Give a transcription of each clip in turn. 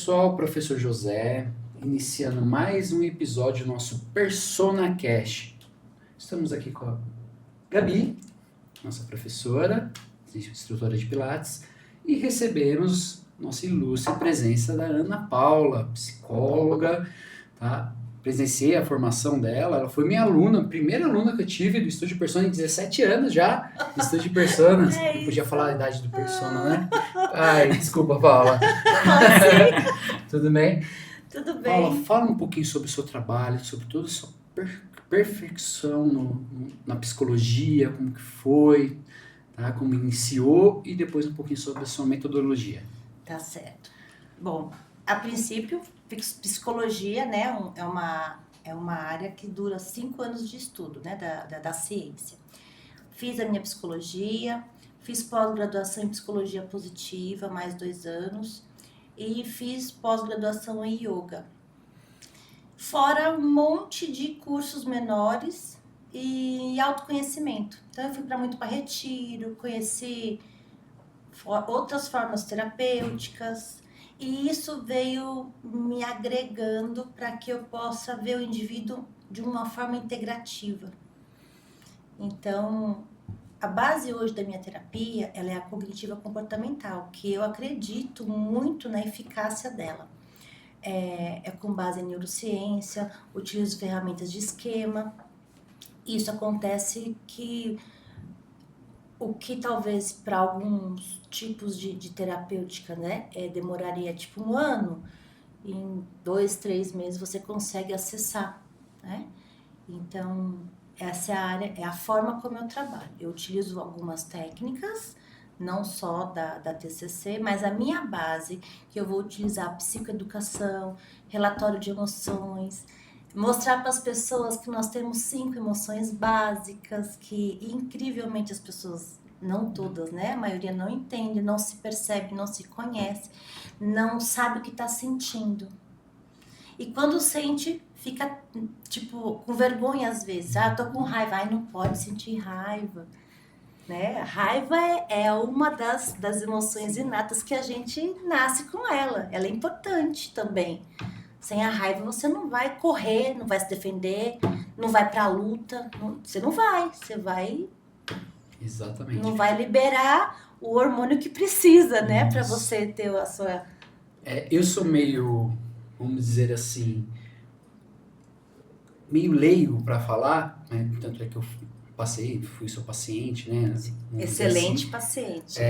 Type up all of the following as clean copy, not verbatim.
pessoal, professor José, iniciando mais um episódio do nosso Persona Cast. Estamos aqui com a Gabi, nossa professora, instrutora de Pilates, e recebemos nossa ilustre presença da Ana Paula, psicóloga, tá? Presenciei a formação dela, ela foi minha aluna, primeira aluna que eu tive do Estúdio Persona, em 17 anos já, Estúdio Persona. Não podia falar a idade do Persona, né? Ai, desculpa, Paula. Tudo bem? Tudo bem. Paula, fala um pouquinho sobre o seu trabalho, sobre toda a sua perfeição na psicologia, como que foi, tá? Como iniciou, e depois um pouquinho sobre a sua metodologia. Tá certo. Bom, a princípio, psicologia, né, é uma área que dura 5 anos de estudo, né, da ciência. Fiz a minha psicologia, fiz pós-graduação em psicologia positiva, mais 2 anos, e fiz pós-graduação em yoga. Fora um monte de cursos menores e autoconhecimento. Então, eu fui muito para retiro, conheci outras formas terapêuticas, e isso veio me agregando para que eu possa ver o indivíduo de uma forma integrativa. Então, a base hoje da minha terapia, ela é a cognitiva comportamental, que eu acredito muito na eficácia dela. É com base em neurociência, utilizo ferramentas de esquema. Isso acontece que o que talvez para alguns tipos de terapêutica, né, demoraria tipo 1 ano, em 2, 3 meses você consegue acessar, né? Então, essa é a área, é a forma como eu trabalho. Eu utilizo algumas técnicas, não só da TCC, mas a minha base, que eu vou utilizar a psicoeducação, relatório de emoções, mostrar para as pessoas que nós temos 5 emoções básicas, que incrivelmente as pessoas, não todas, né? A maioria não entende, não se percebe, não se conhece, não sabe o que está sentindo. E quando sente, fica, tipo, com vergonha às vezes. Ah, tô com raiva. Ai, não pode sentir raiva. Né? A raiva é uma das emoções inatas que a gente nasce com ela. Ela é importante também. Sem a raiva você não vai correr, não vai se defender, não vai pra luta. Você não vai. Você vai... Exatamente. Não vai liberar o hormônio que precisa, né? Pra você ter a sua... Eu sou meio, vamos dizer assim, meio leigo para falar, né? Tanto é que eu fui seu paciente, né? Excelente assim. Paciente.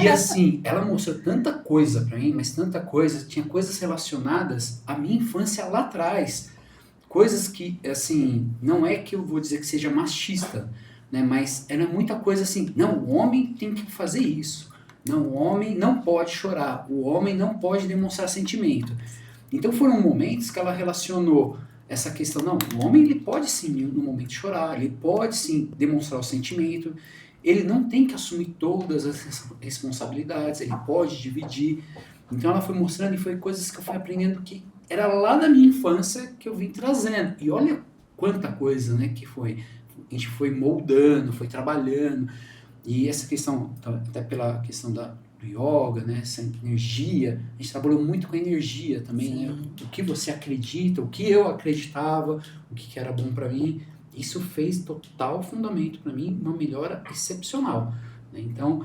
E assim, ela mostrou tanta coisa para mim, mas tanta coisa, tinha coisas relacionadas à minha infância lá atrás, coisas que, assim, não é que eu vou dizer que seja machista, né? Mas era muita coisa assim, não, o homem tem que fazer isso, não, o homem não pode chorar, o homem não pode demonstrar sentimento. Então foram momentos que ela relacionou essa questão, não, o homem ele pode sim, no momento chorar, ele pode sim demonstrar o sentimento, ele não tem que assumir todas as responsabilidades, ele pode dividir. Então ela foi mostrando e foi coisas que eu fui aprendendo que era lá da minha infância que eu vim trazendo. E olha quanta coisa, né, que foi. A gente foi moldando, foi trabalhando. E essa questão, até pela questão do yoga, né, essa energia, a gente trabalhou muito com a energia também, sim, né, o que você acredita, o que eu acreditava, o que era bom para mim, isso fez total fundamento para mim, uma melhora excepcional, né? Então,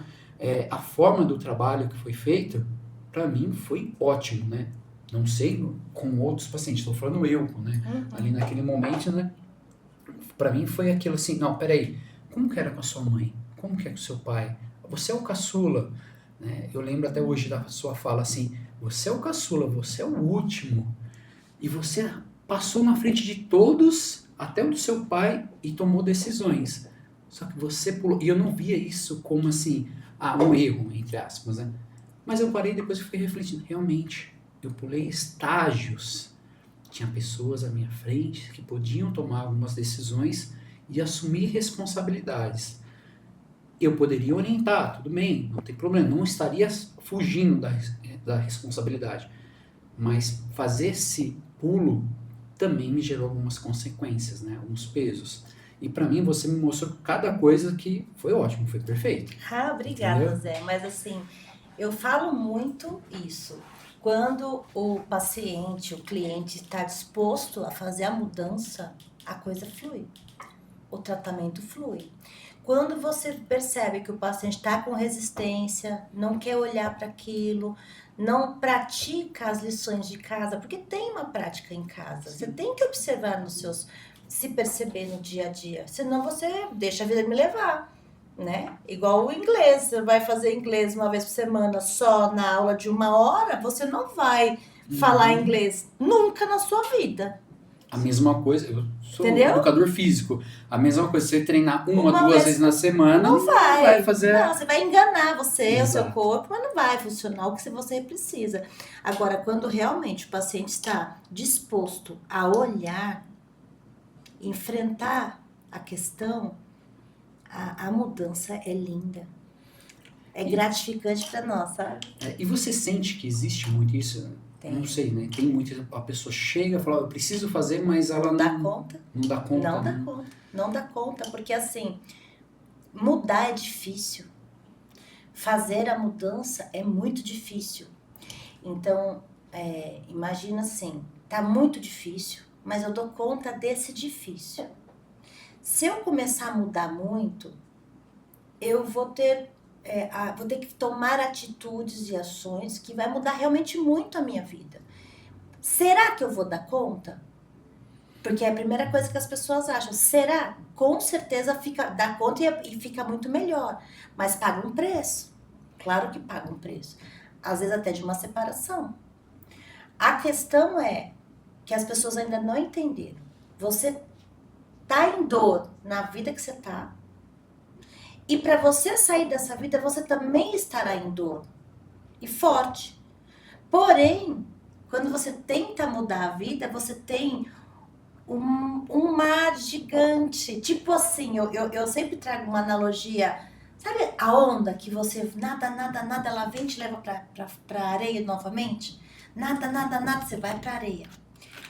a forma do trabalho que foi feita, para mim foi ótimo, né, não sei com outros pacientes, estou falando eu, né, ali naquele momento, né, para mim foi aquilo assim, não, peraí, como que era com a sua mãe? Como que é com o seu pai? Você é o caçula, né? Eu lembro até hoje da sua fala assim, você é o caçula, você é o último, e você passou na frente de todos, até o do seu pai, e tomou decisões. Só que você pulou, e eu não via isso como assim, um erro, entre aspas, né? Mas eu parei depois e fiquei refletindo, realmente, eu pulei estágios, tinha pessoas à minha frente que podiam tomar algumas decisões e assumir responsabilidades. Eu poderia orientar, tudo bem, não tem problema, não estaria fugindo da responsabilidade, mas fazer esse pulo também me gerou algumas consequências, né, alguns pesos. E para mim você me mostrou cada coisa que foi ótimo, foi perfeito. Obrigada, entendeu? Zé, mas assim, eu falo muito isso. Quando o paciente, o cliente está disposto a fazer a mudança, a coisa flui, o tratamento flui. Quando você percebe que o paciente está com resistência, não quer olhar para aquilo, não pratica as lições de casa, porque tem uma prática em casa. Você tem que observar nos seus, se perceber no dia a dia, senão você deixa a vida me levar, né? Igual o inglês, você vai fazer inglês uma vez por semana só na aula de 1 hora, você não vai falar inglês nunca na sua vida. A mesma coisa, eu sou Entendeu? educador físico, a mesma coisa, você treinar uma, Uma duas vez- vezes na semana, Não vai fazer... Não, você vai enganar você, o seu Exato. corpo, mas não vai funcionar o que você precisa. Agora, quando realmente o paciente está disposto a olhar, enfrentar a questão, a mudança é linda. É gratificante para nós, sabe? E você sente que existe muito isso? Tem. Não sei, né? Tem muito, a pessoa chega e fala, eu preciso fazer, mas ela Não dá conta. não dá conta. Não dá né? conta. Não dá conta, porque assim, mudar é difícil. Fazer a mudança é muito difícil. Então, imagina assim, tá muito difícil, mas eu dou conta desse difícil. Se eu começar a mudar muito, eu vou ter que tomar atitudes e ações que vai mudar realmente muito a minha vida. Será que eu vou dar conta? Porque é a primeira coisa que as pessoas acham. Será? Com certeza dá conta e fica muito melhor. Mas paga um preço. Claro que paga um preço. Às vezes até de uma separação. A questão é que as pessoas ainda não entenderam. Você tá em dor na vida que você tá. E para você sair dessa vida, você também estará em dor. E forte. Porém, quando você tenta mudar a vida, você tem um mar gigante. Tipo assim, eu sempre trago uma analogia. Sabe a onda que você nada, ela vem e te leva pra areia novamente? Nada, você vai pra areia.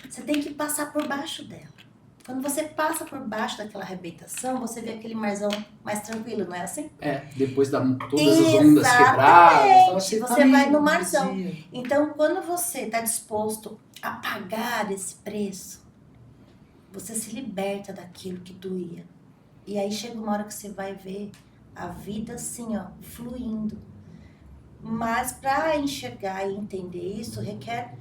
Você tem que passar por baixo dela. Quando você passa por baixo daquela arrebentação, você vê aquele marzão mais tranquilo, não é assim? Depois da todas as ondas quebradas, você vai no marzão. Então, quando você está disposto a pagar esse preço, você se liberta daquilo que doía. E aí chega uma hora que você vai ver a vida assim, ó, fluindo. Mas para enxergar e entender isso, requer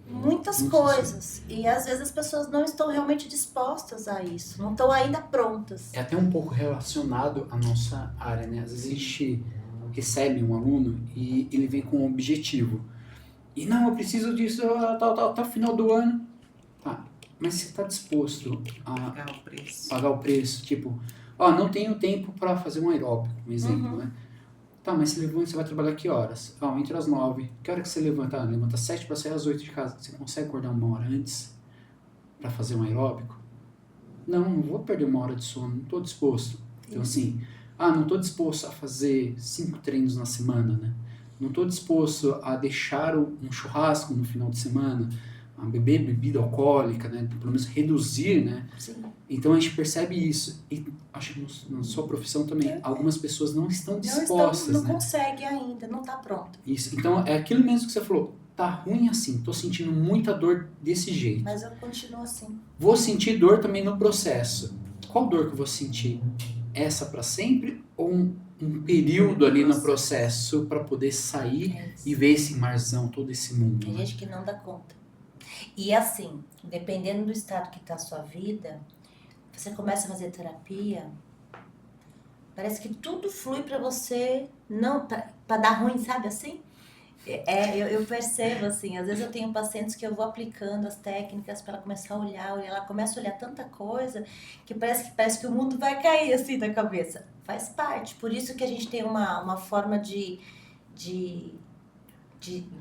muitas coisas. E às vezes as pessoas não estão realmente dispostas a isso, não estão ainda prontas. É até um pouco relacionado à nossa área, né? Às vezes a gente recebe um aluno e ele vem com um objetivo. E não, eu preciso disso até o final do ano. Tá, mas você está disposto a pagar o preço? Tipo, não tenho tempo para fazer um aeróbico, um exemplo, né? Tá, mas você vai trabalhar que horas? Entre as 9. Que hora que você levanta? Levanta às 7 para sair às 8 de casa. Você consegue acordar 1 hora antes para fazer um aeróbico? Não vou perder 1 hora de sono, não estou disposto. Então assim, não estou disposto a fazer 5 treinos na semana, né? Não estou disposto a deixar um churrasco no final de semana, a beber bebida alcoólica, né? Pelo menos reduzir, né? Sim. Então a gente percebe isso. E acho que na sua profissão também, algumas pessoas não estão dispostas, não né? consegue ainda, não está pronto. Isso. Então é aquilo mesmo que você falou. Tá ruim assim, tô sentindo muita dor desse jeito. Mas eu continuo assim. Vou sentir dor também no processo. Qual dor que eu vou sentir? Essa para sempre ou um período ali no processo para poder sair e ver esse marzão, todo esse mundo? Tem gente que não dá conta. E assim, dependendo do estado que está a sua vida, você começa a fazer terapia, parece que tudo flui para você, não para dar ruim, sabe assim? Eu percebo assim, às vezes eu tenho pacientes que eu vou aplicando as técnicas para ela começar a olhar, ela começa a olhar tanta coisa que parece que o mundo vai cair assim da cabeça. Faz parte, por isso que a gente tem uma forma de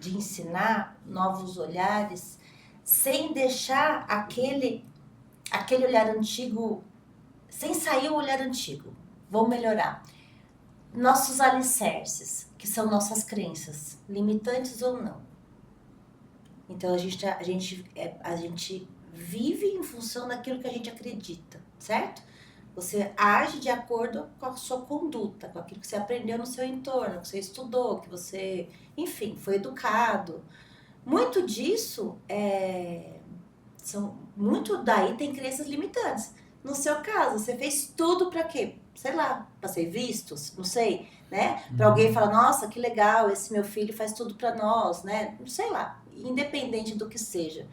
ensinar novos olhares, sem deixar aquele olhar antigo, sem sair o olhar antigo. Vou melhorar. Nossos alicerces, que são nossas crenças, limitantes ou não. Então a gente vive em função daquilo que a gente acredita, certo? Você age de acordo com a sua conduta, com aquilo que você aprendeu no seu entorno, que você estudou, que você, enfim, foi educado. Muito disso muito daí tem crenças limitantes. No seu caso, você fez tudo para quê? Sei lá, para ser vistos, não sei, né? Para alguém falar, nossa, que legal, esse meu filho faz tudo para nós, né? Não sei lá, independente do que seja.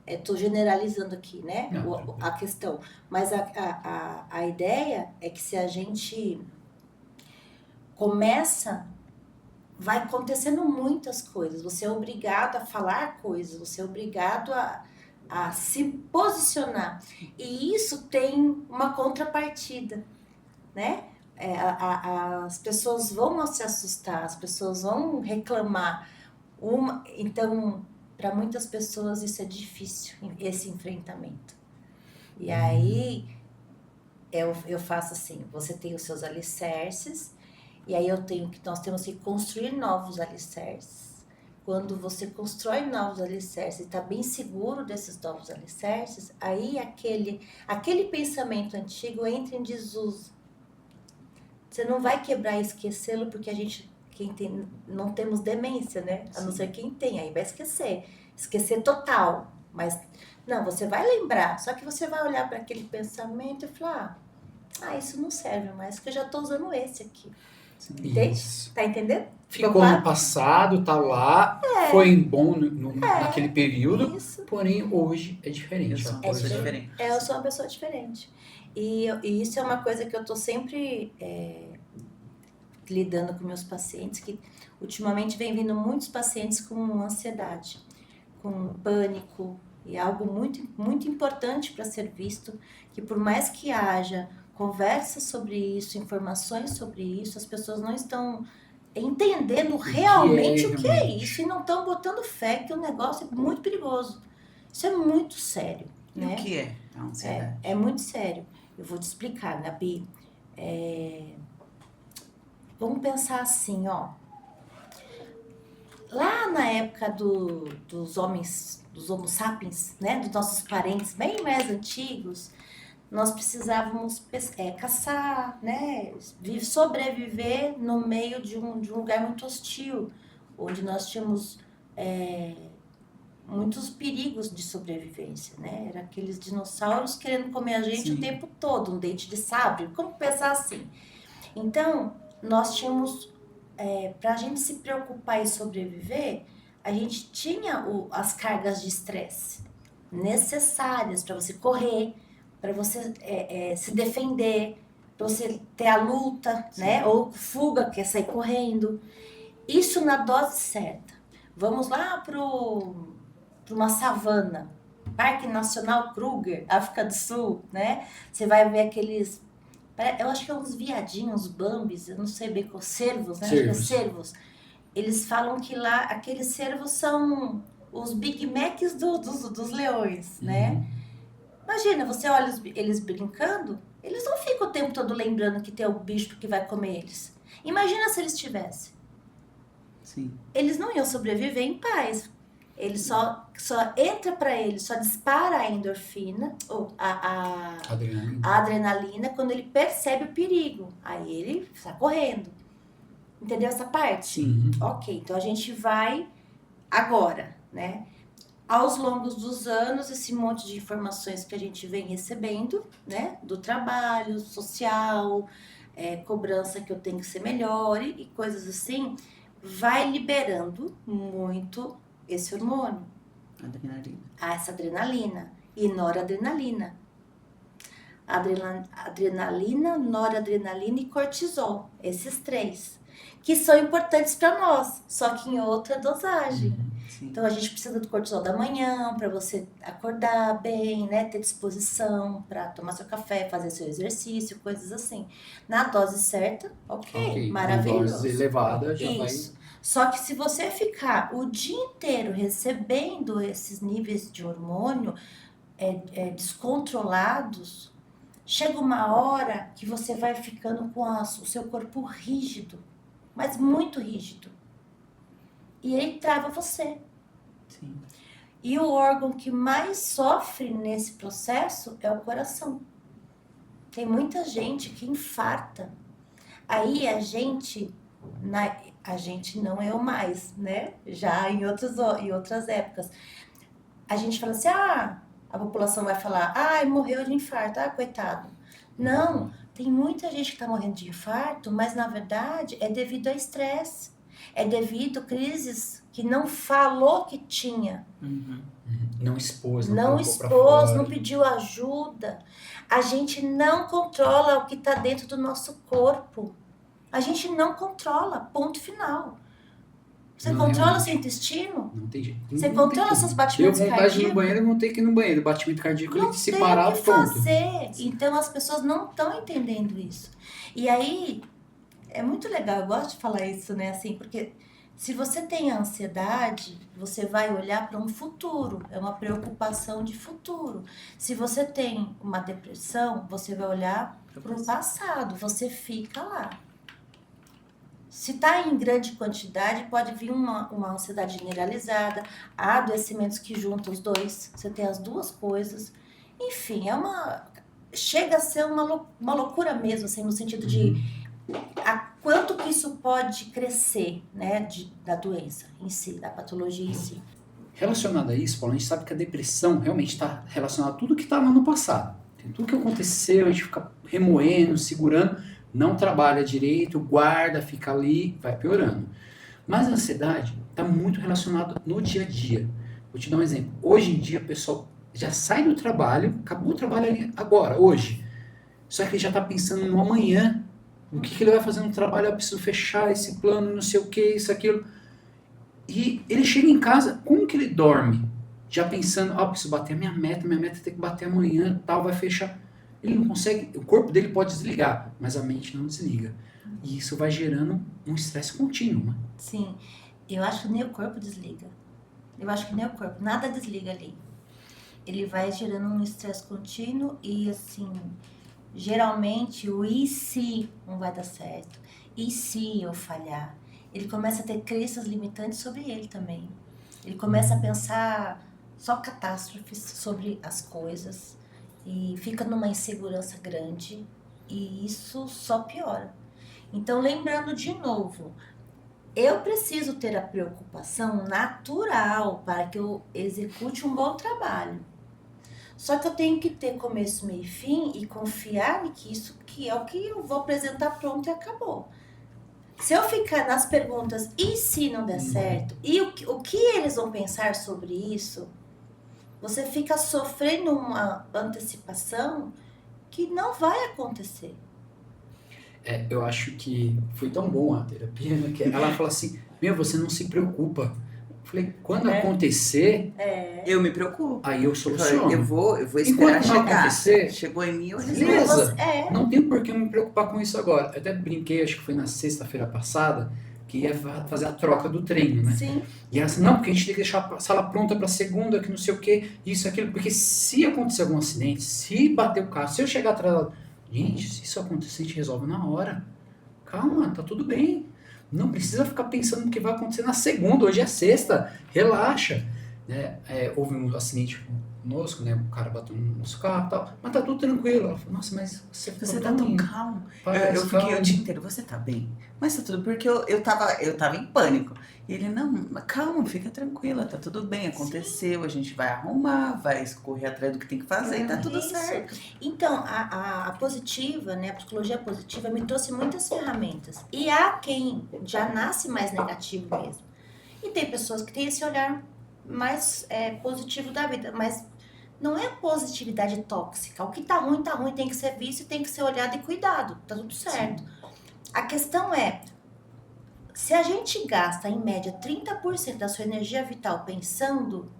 Estou generalizando aqui, né? Não, A questão. Mas a ideia é que se a gente começa, vai acontecendo muitas coisas. Você é obrigado a falar coisas, você é obrigado a se posicionar. E isso tem uma contrapartida, né? As pessoas vão se assustar, as pessoas vão reclamar. Então, para muitas pessoas isso é difícil, esse enfrentamento. E aí eu faço assim, você tem os seus alicerces, e aí nós temos que construir novos alicerces. Quando você constrói novos alicerces e está bem seguro desses novos alicerces, aí aquele pensamento antigo entra em desuso. Você não vai quebrar e esquecê-lo, porque não temos demência, né? A não ser quem tem, aí vai esquecer. Esquecer total. Mas, não, você vai lembrar. Só que você vai olhar para aquele pensamento e falar, isso não serve mais, porque eu já estou usando esse aqui. Entende? Isso. Tá entendendo? Ficou no passado, tá lá, foi bom naquele período, isso. porém hoje é diferente. Eu sou uma pessoa diferente. Eu sou uma pessoa diferente. E isso é uma coisa que eu tô sempre lidando com meus pacientes, que ultimamente vem vindo muitos pacientes com ansiedade, com pânico, e é algo muito, muito importante para ser visto, que por mais que haja conversa sobre isso, informações sobre isso, as pessoas não estão entendendo realmente o que é isso e não estão botando fé que o negócio é muito perigoso. Isso é muito sério. E né? o que é a ansiedade? É muito sério. Eu vou te explicar, Gabi. Vamos pensar assim, ó. Lá na época dos homens, dos Homo sapiens, né? Dos nossos parentes bem mais antigos, nós precisávamos caçar, né? Sobreviver no meio de um lugar muito hostil, onde nós tínhamos muitos perigos de sobrevivência, né? Era aqueles dinossauros querendo comer a gente o tempo todo, um dente de sabre. Como pensar assim? Então, nós tínhamos, para a gente se preocupar e sobreviver, a gente tinha as cargas de estresse necessárias para você correr, para você se defender, para você ter a luta, né? Ou fuga, que é sair correndo. Isso na dose certa. Vamos lá para uma savana, Parque Nacional Kruger, África do Sul, né? Você vai ver aqueles, eu acho que é uns viadinhos, bambis, eu não sei bem qual, cervos, né? Acho que é cervos. Eles falam que lá, aqueles cervos são os Big Macs dos leões, né? Imagina, você olha eles brincando, eles não ficam o tempo todo lembrando que tem o bicho que vai comer eles. Imagina se eles tivessem. Sim. Eles não iam sobreviver em paz. Ele só entra para ele, só dispara a endorfina, ou a adrenalina, quando ele percebe o perigo. Aí ele está correndo. Entendeu essa parte? Sim. Ok, então a gente vai agora, né? Aos longos dos anos, esse monte de informações que a gente vem recebendo, né? Do trabalho, social, cobrança que eu tenho que ser melhor e coisas assim, vai liberando muito esse hormônio. Adrenalina. Essa adrenalina e noradrenalina. Adrenalina, noradrenalina e cortisol. Esses três. Que são importantes para nós, só que em outra dosagem. Então, a gente precisa do cortisol da manhã, para você acordar bem, né? Ter disposição para tomar seu café, fazer seu exercício, coisas assim. Na dose certa, ok, maravilhoso. Na dose elevada já Isso. Só que se você ficar o dia inteiro recebendo esses níveis de hormônio descontrolados, chega uma hora que você vai ficando com o seu corpo rígido, mas muito rígido. E ele trava você. Sim. E o órgão que mais sofre nesse processo é o coração. Tem muita gente que infarta. Aí a gente A gente não eu mais, né? Já em outras épocas. A gente fala assim, a população vai falar, morreu de infarto, coitado. Não, tem muita gente que está morrendo de infarto, mas na verdade é devido a estresse. É devido a crises que não falou que tinha. Não expôs, Não colocou pra expôs, fora. não pediu ajuda. A gente não controla o que está dentro do nosso corpo. A gente não controla, ponto final. Você Não, controla realmente. seu intestino? Não tem jeito. Você Não controla tem seus como. batimentos Deu vontade de ir no cardíacos? banheiro, vão ter que ir no banheiro. O batimento cardíaco, Não ele se tem parar, o que pronto. fazer. Então as pessoas não estão entendendo isso. E aí, é muito legal, eu gosto de falar isso, né? Assim, porque se você tem ansiedade, você vai olhar para um futuro. É uma preocupação de futuro. Se você tem uma depressão, você vai olhar para o passado. Você fica lá. Se está em grande quantidade, pode vir uma ansiedade generalizada, há adoecimentos que juntam os dois, você tem as duas coisas. Enfim, chega a ser uma loucura mesmo, assim, no sentido de quanto que isso pode crescer, né, da doença em si, da patologia em si. Relacionado a isso, Paulo, a gente sabe que a depressão realmente está relacionada a tudo que estava no passado. Tem tudo que aconteceu, a gente fica remoendo, segurando, não trabalha direito, guarda, fica ali, vai piorando. Mas a ansiedade está muito relacionada no dia a dia. Vou te dar um exemplo. Hoje em dia, o pessoal já sai do trabalho, acabou o trabalho ali agora, hoje. Só que ele já está pensando no amanhã, o que ele vai fazer no trabalho, eu preciso fechar esse plano, não sei o que, isso, aquilo. E ele chega em casa, como que ele dorme? Já pensando, eu preciso bater a minha meta tem que bater amanhã, tal, vai fechar. Ele não consegue, o corpo dele pode desligar, mas a mente não desliga. E isso vai gerando um estresse contínuo, né? Sim, eu acho que nem o corpo desliga. Eu acho que nem o corpo, nada desliga ali. Ele vai gerando um estresse contínuo e, assim, geralmente o e se não vai dar certo? E se eu falhar? Ele começa a ter crenças limitantes sobre ele também. Ele começa a pensar só catástrofes sobre as coisas e fica numa insegurança grande e isso só piora. Então, lembrando de novo, eu preciso ter a preocupação natural para que eu execute um bom trabalho. Só que eu tenho que ter começo, meio e fim e confiar em que isso que é o que eu vou apresentar pronto e acabou. Se eu ficar nas perguntas, e se não der certo? E o que eles vão pensar sobre isso? Você fica sofrendo uma antecipação que não vai acontecer. Eu acho que foi tão bom a terapia, né, que ela fala assim, você não se preocupa. Eu falei, quando acontecer, eu me preocupo. aí eu soluciono. Eu vou esperar Enquanto não chegar. acontecer, Chegou em mim, eu resolvo. beleza. Não tenho por que me preocupar com isso agora. Eu até brinquei, acho que foi na sexta-feira passada, que ia fazer a troca do treino, né? Sim. E ela disse, não, porque a gente tem que deixar a sala pronta para segunda, que não sei o que, isso, aquilo. Porque se acontecer algum acidente, se bater o carro, se eu chegar atrasado, gente, se isso acontecer, a gente resolve na hora. Calma, tá tudo bem. Não precisa ficar pensando no que vai acontecer na segunda, hoje é sexta, relaxa. Né? Houve um acidente conosco, né? O cara bateu no nosso carro e tal, mas tá tudo tranquilo. Ela falou, nossa, mas você tá tão calmo. Eu fiquei o dia inteiro, você tá bem? Mas tá tudo, porque eu tava em pânico. E ele, não, calma, fica tranquila, tá tudo bem, aconteceu, sim. A gente vai arrumar, vai correr atrás do que tem que fazer, tá tudo certo. Então, a positiva, né, a psicologia positiva me trouxe muitas ferramentas. E há quem já nasce mais negativo mesmo. E tem pessoas que têm esse olhar mais positivo da vida, mas não é positividade tóxica. O que tá ruim, tem que ser visto, tem que ser olhado e cuidado, tá tudo certo. Sim. A questão é, se a gente gasta, em média, 30% da sua energia vital pensando,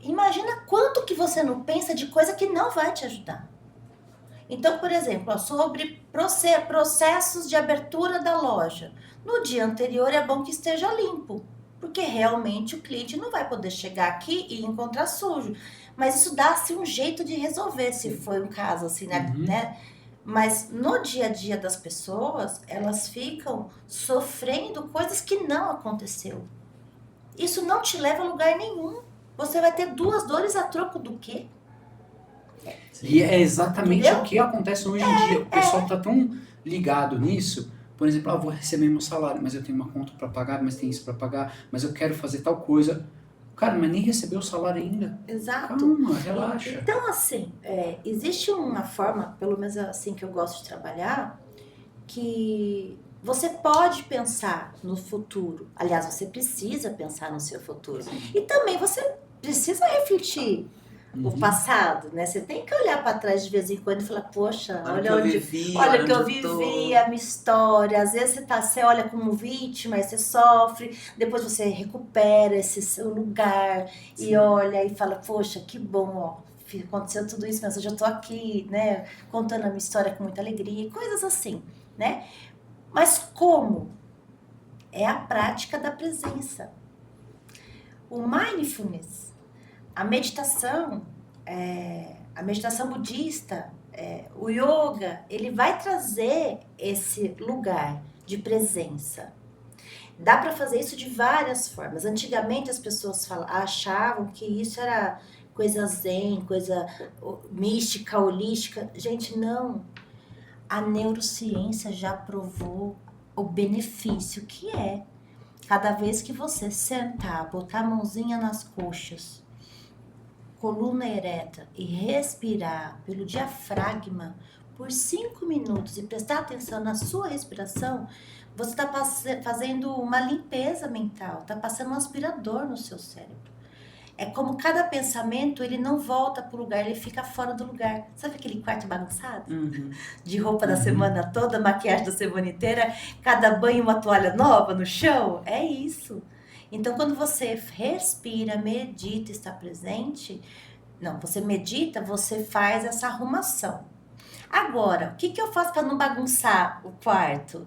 imagina quanto que você não pensa de coisa que não vai te ajudar. Então, por exemplo, sobre processos de abertura da loja. No dia anterior é bom que esteja limpo, porque realmente o cliente não vai poder chegar aqui e encontrar sujo. Mas isso dá-se um jeito de resolver, se foi um caso assim, né? Mas no dia a dia das pessoas, elas ficam sofrendo coisas que não aconteceu. Isso não te leva a lugar nenhum. Você vai ter duas dores a troco do quê? E é exatamente o que acontece hoje em dia. O pessoal tá tão ligado nisso, Por exemplo, vou receber meu salário, mas eu tenho uma conta para pagar, mas tem isso para pagar, mas eu quero fazer tal coisa. Cara, mas nem recebeu o salário ainda. Exato. Calma, relaxa. Então, assim, existe uma forma, pelo menos assim que eu gosto de trabalhar, que você pode pensar no futuro. Aliás, você precisa pensar no seu futuro. E também você precisa refletir o passado, né? Você tem que olhar para trás de vez em quando e falar, poxa, olha o que eu vivi, a minha história. Às vezes você olha como vítima, aí você sofre, depois você recupera esse seu lugar e olha e fala, poxa, que bom, ó, aconteceu tudo isso, mas hoje eu tô aqui, né, contando a minha história com muita alegria e coisas assim, né? Mas como? É a prática da presença. O mindfulness, a meditação budista, o yoga, ele vai trazer esse lugar de presença. Dá para fazer isso de várias formas. Antigamente as pessoas achavam que isso era coisa zen, coisa mística, holística. Gente, não. A neurociência já provou o benefício que é. Cada vez que você sentar, botar a mãozinha nas coxas, coluna ereta e respirar pelo diafragma por 5 minutos e prestar atenção na sua respiração, você está fazendo uma limpeza mental, está passando um aspirador no seu cérebro. É como cada pensamento, ele não volta para o lugar, ele fica fora do lugar. Sabe aquele quarto bagunçado? Uhum. De roupa da semana toda, maquiagem da semana inteira, cada banho uma toalha nova no chão? É isso. Então, quando você respira, medita, está presente, você medita, você faz essa arrumação. Agora, o que eu faço para não bagunçar o quarto?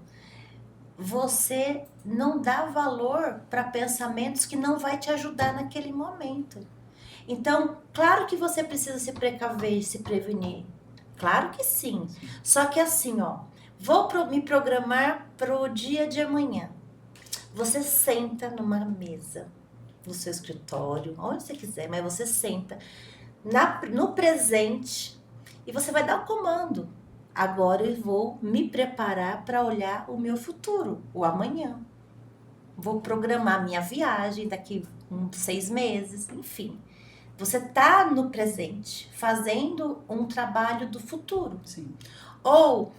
Você não dá valor para pensamentos que não vai te ajudar naquele momento. Então, claro que você precisa se precaver, se prevenir. Claro que sim. Só que assim, vou me programar para o dia de amanhã. Você senta numa mesa, no seu escritório, onde você quiser, mas você senta no presente e você vai dar o comando. Agora eu vou me preparar para olhar o meu futuro, o amanhã. Vou programar minha viagem daqui 6 meses, enfim. Você está no presente, fazendo um trabalho do futuro. Sim. Ou,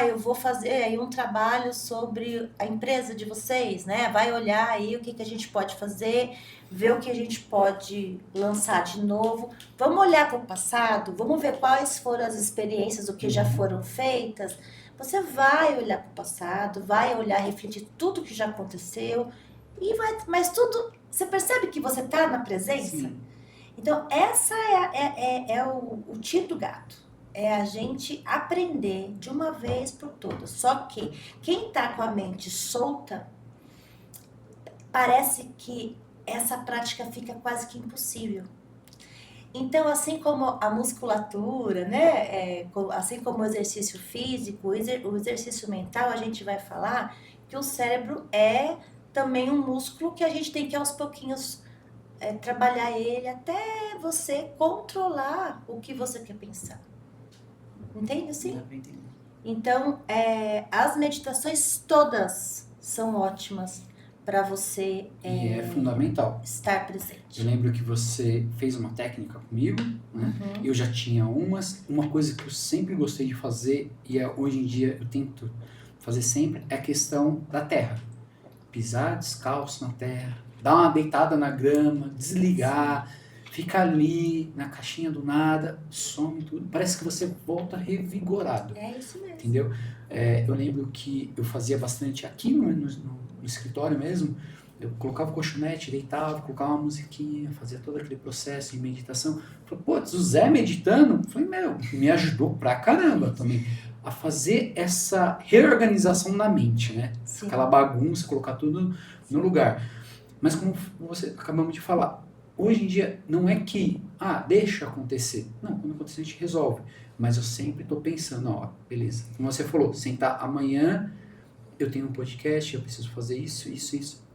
eu vou fazer aí um trabalho sobre a empresa de vocês, né? Vai olhar aí o que a gente pode fazer, ver o que a gente pode lançar de novo. Vamos olhar para o passado, vamos ver quais foram as experiências, do que já foram feitas. Você vai olhar para o passado, vai olhar, refletir tudo que já aconteceu, mas tudo, você percebe que você está na presença? Sim. Então, essa é o tiro do gato. É a gente aprender de uma vez por todas. Só que quem está com a mente solta, parece que essa prática fica quase que impossível. Então, assim como a musculatura, né? Assim como o exercício físico, o exercício mental, a gente vai falar que o cérebro é também um músculo que a gente tem que aos pouquinhos trabalhar ele até você controlar o que você quer pensar. Entende assim? Então, as meditações todas são ótimas para você e é fundamental estar presente. Eu lembro que você fez uma técnica comigo, né? Eu já tinha uma coisa que eu sempre gostei de fazer e hoje em dia eu tento fazer sempre, é a questão da terra. Pisar descalço na terra, dar uma deitada na grama, desligar, fica ali na caixinha do nada, some tudo, parece que você volta revigorado. É isso mesmo. Entendeu? Eu lembro que eu fazia bastante aqui no escritório mesmo, eu colocava o colchonete, deitava, colocava uma musiquinha, fazia todo aquele processo de meditação. Falei, putz, o Zé meditando? Falei, me ajudou pra caramba também a fazer essa reorganização na mente, né? Sim. Aquela bagunça, colocar tudo no lugar. Mas como você acabamos de falar, hoje em dia não é que, deixa acontecer. Não, quando acontecer a gente resolve. Mas eu sempre tô pensando, beleza. Como você falou, sentar amanhã, eu tenho um podcast, eu preciso fazer isso.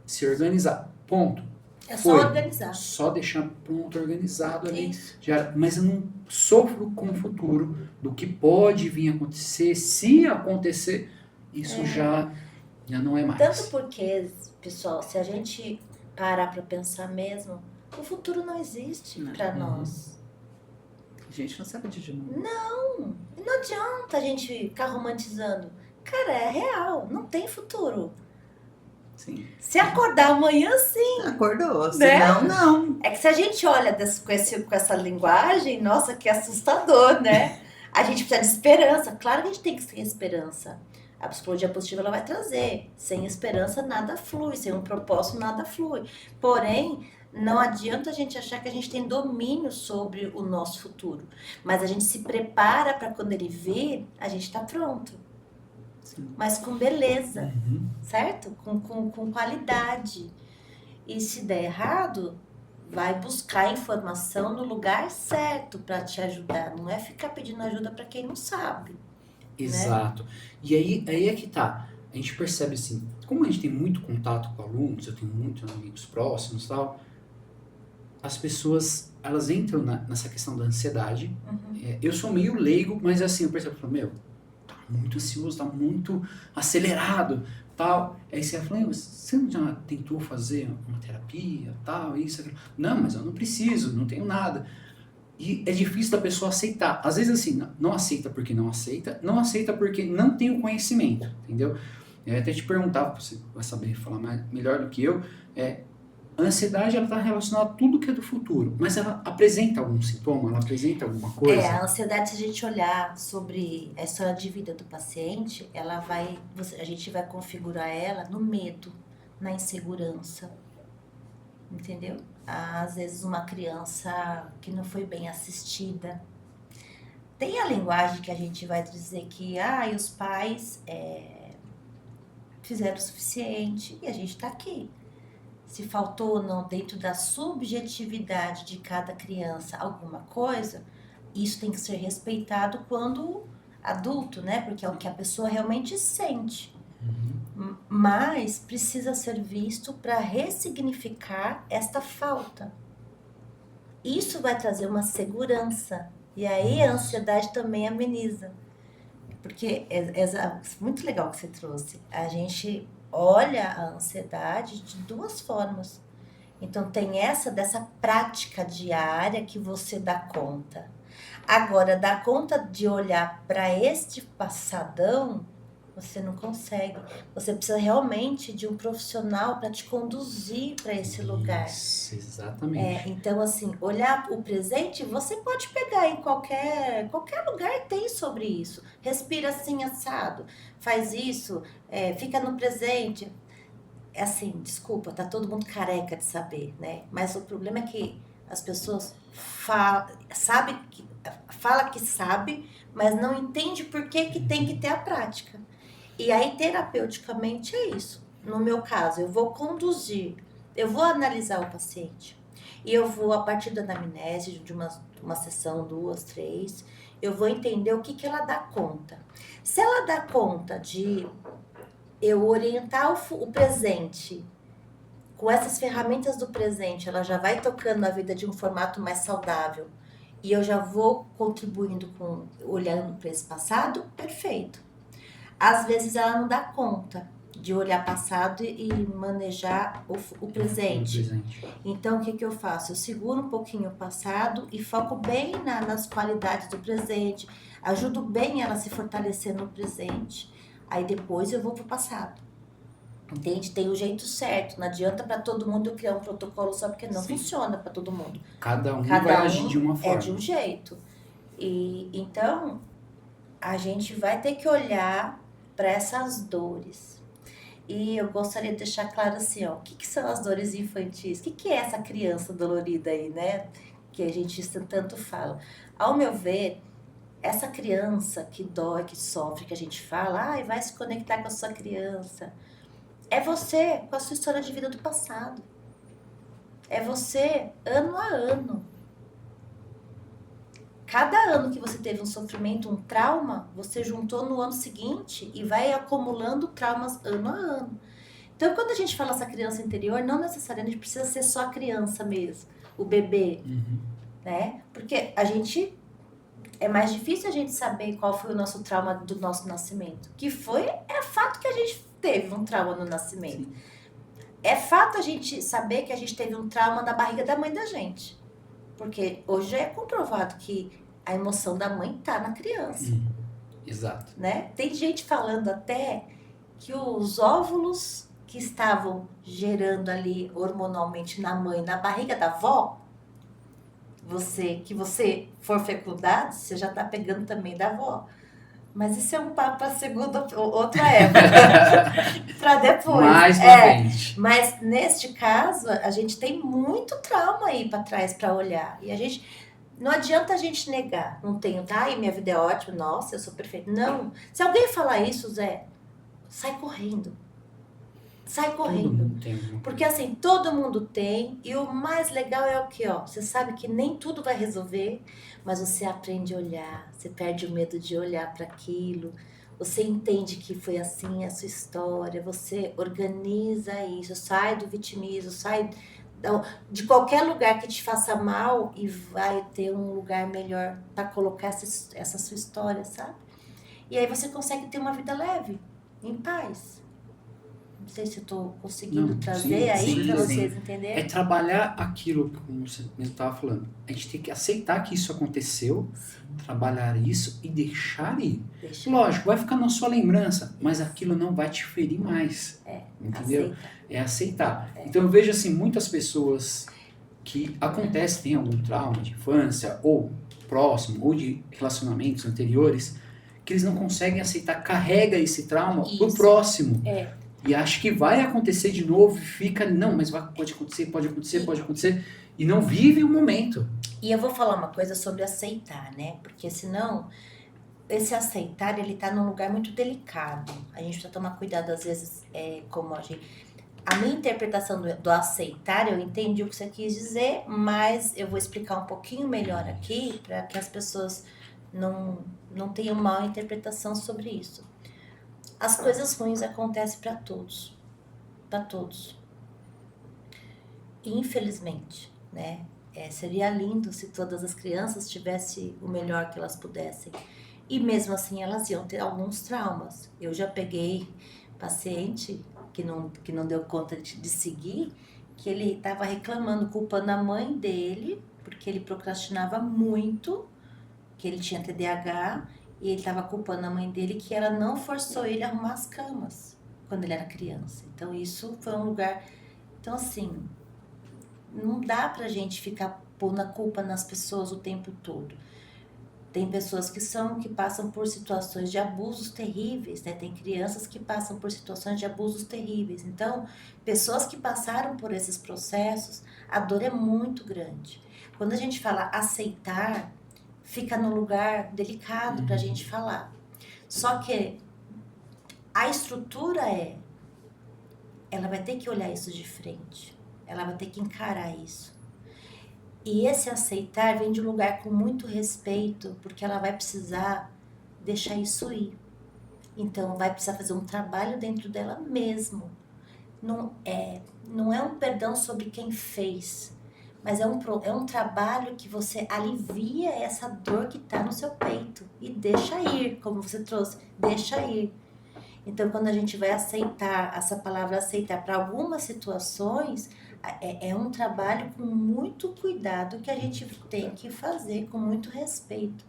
Se organizar. Ponto. Só organizar. Só deixar pronto, organizado ali. Isso. Mas eu não sofro com o futuro do que pode vir a acontecer. Se acontecer, isso já não é mais. Tanto porque, pessoal, se a gente parar para pensar mesmo, o futuro não existe para nós. A gente não sabe de novo. Não adianta a gente ficar romantizando. Cara, é real, não tem futuro. Sim. Se acordar amanhã, sim. Acordou, Né? senão não. É que se a gente olha com essa linguagem, nossa, que assustador, né? A gente precisa de esperança. Claro que a gente tem que ter esperança. A psicologia positiva ela vai trazer. Sem esperança, nada flui. Sem um propósito, nada flui. Porém, não adianta a gente achar que a gente tem domínio sobre o nosso futuro. Mas a gente se prepara para quando ele vir, a gente está pronto. Sim. Mas com beleza, Uhum. certo? Com qualidade. E se der errado, vai buscar informação no lugar certo para te ajudar. Não é ficar pedindo ajuda para quem não sabe. Exato. E aí é que tá. A gente percebe assim, como a gente tem muito contato com alunos, eu tenho muitos amigos próximos e tal, as pessoas, elas entram nessa questão da ansiedade. Eu sou meio leigo, mas assim, eu percebo, tá muito ansioso, tá muito acelerado, tal. Aí você fala, você já tentou fazer uma terapia, tal, isso, aquilo? Não, mas eu não preciso, não tenho nada. E é difícil da pessoa aceitar. Às vezes assim, não aceita porque não aceita porque não tem o conhecimento, entendeu? Eu até te perguntava, você vai saber falar melhor do que eu, a ansiedade ela está relacionada a tudo que é do futuro, mas ela apresenta algum sintoma, ela apresenta alguma coisa? A ansiedade, se a gente olhar sobre a história de vida do paciente, a gente vai configurar ela no medo, na insegurança, entendeu? Às vezes uma criança que não foi bem assistida. Tem a linguagem que a gente vai dizer que os pais fizeram o suficiente e a gente está aqui. Se faltou ou não dentro da subjetividade de cada criança alguma coisa, isso tem que ser respeitado quando adulto, né? Porque é o que a pessoa realmente sente. Mas precisa ser visto para ressignificar esta falta. Isso vai trazer uma segurança. E aí a ansiedade também ameniza. Porque é muito legal que você trouxe. A gente olha a ansiedade de duas formas. Então tem dessa prática diária que você dá conta. Agora, dar conta de olhar para este passadão, você não consegue. Você precisa realmente de um profissional para te conduzir para esse lugar. Isso, exatamente. Então, assim, olhar o presente, você pode pegar em qualquer lugar tem sobre isso. Respira assim, assado, faz isso, fica no presente. Assim, desculpa, tá todo mundo careca de saber, né? Mas o problema é que as pessoas fala que sabe, mas não entende por que tem que ter a prática. E aí, terapeuticamente, é isso. No meu caso, eu vou conduzir, eu vou analisar o paciente. E eu vou, a partir da anamnese, de uma sessão, 2, 3, eu vou entender o que ela dá conta. Se ela dá conta de eu orientar o presente, com essas ferramentas do presente, ela já vai tocando na vida de um formato mais saudável, e eu já vou contribuindo olhando para esse passado, perfeito. Às vezes ela não dá conta de olhar passado e manejar o presente. Então, o que eu faço? Eu seguro um pouquinho o passado e foco bem nas qualidades do presente, ajudo bem ela a se fortalecer no presente. Aí depois eu vou pro passado. Entende? Tem o jeito certo. Não adianta para todo mundo eu criar um protocolo só porque não funciona para todo mundo. Cada vai agir de uma forma. É de um jeito. E então a gente vai ter que olhar para essas dores. E eu gostaria de deixar claro assim, o que são as dores infantis? O que é essa criança dolorida aí, né? Que a gente tanto fala. Ao meu ver, essa criança que dói, que sofre, que a gente fala, vai se conectar com a sua criança. É você com a sua história de vida do passado. É você ano a ano. Cada ano que você teve um sofrimento, um trauma, você juntou no ano seguinte e vai acumulando traumas ano a ano. Então, quando a gente fala essa criança interior, não necessariamente precisa ser só a criança mesmo, o bebê, né? Porque a gente é mais difícil a gente saber qual foi o nosso trauma do nosso nascimento. Que foi, é fato que a gente teve um trauma no nascimento. Sim. É fato a gente saber que a gente teve um trauma na barriga da mãe da gente. Porque hoje já é comprovado que a emoção da mãe tá na criança, Exato. né? Tem gente falando até que os óvulos que estavam gerando ali hormonalmente na mãe, na barriga da avó, que você for fecundado, você já tá pegando também da avó. Mas isso é um papo para outra época, para depois. Mais pra frente. Mas neste caso, a gente tem muito trauma aí para trás para olhar. E a gente não adianta a gente negar. Não tenho, minha vida é ótima, nossa, eu sou perfeita. Não. Se alguém falar isso, Zé, sai correndo. Sai correndo. Todo mundo tem alguma Porque assim, todo mundo tem, e o mais legal é o que, você sabe que nem tudo vai resolver, mas você aprende a olhar, você perde o medo de olhar para aquilo, você entende que foi assim a sua história, você organiza isso, sai do vitimismo, sai de qualquer lugar que te faça mal e vai ter um lugar melhor para colocar essa sua história, sabe? E aí você consegue ter uma vida leve, em paz. Não sei se eu estou conseguindo trazer aí para vocês entenderem. É trabalhar aquilo, como você mesmo estava falando. A gente tem que aceitar que isso aconteceu, trabalhar isso e deixar ir. Lógico, vai ficar na sua lembrança, mas aquilo não vai te ferir mais. Entendeu? É aceitar. Então eu vejo assim, muitas pessoas que tem algum trauma de infância, ou próximo, ou de relacionamentos anteriores, que eles não conseguem aceitar, carrega esse trauma pro próximo. E acha que vai acontecer de novo e fica, não, mas pode acontecer, e não vive o momento. E eu vou falar uma coisa sobre aceitar, né? Porque senão, esse aceitar, ele tá num lugar muito delicado. A gente precisa tomar cuidado, às vezes, a minha interpretação do aceitar, eu entendi o que você quis dizer, mas eu vou explicar um pouquinho melhor aqui, para que as pessoas não tenham mal interpretação sobre isso. As coisas ruins acontecem para todos. Para todos. Infelizmente, né? Seria lindo se todas as crianças tivessem o melhor que elas pudessem. E mesmo assim elas iam ter alguns traumas. Eu já peguei paciente que não deu conta de seguir, que ele estava reclamando, culpando a mãe dele, porque ele procrastinava muito, que ele tinha TDAH, e ele estava culpando a mãe dele que ela não forçou ele a arrumar as camas quando ele era criança. Então isso foi um lugar... Então assim, não dá pra gente ficar pondo a culpa nas pessoas o tempo todo. Tem pessoas que passam por situações de abusos terríveis, né? Tem crianças que passam por situações de abusos terríveis. Então, pessoas que passaram por esses processos, a dor é muito grande. Quando a gente fala aceitar, fica num lugar delicado pra gente falar. Só que a estrutura ela vai ter que olhar isso de frente. Ela vai ter que encarar isso. E esse aceitar vem de um lugar com muito respeito, porque ela vai precisar deixar isso ir. Então, vai precisar fazer um trabalho dentro dela mesmo. Não é um perdão sobre quem fez, mas é um trabalho que você alivia essa dor que está no seu peito e deixa ir, como você trouxe, deixa ir. Então, quando a gente vai aceitar, essa palavra aceitar para algumas situações, é um trabalho com muito cuidado que a gente tem que fazer, com muito respeito.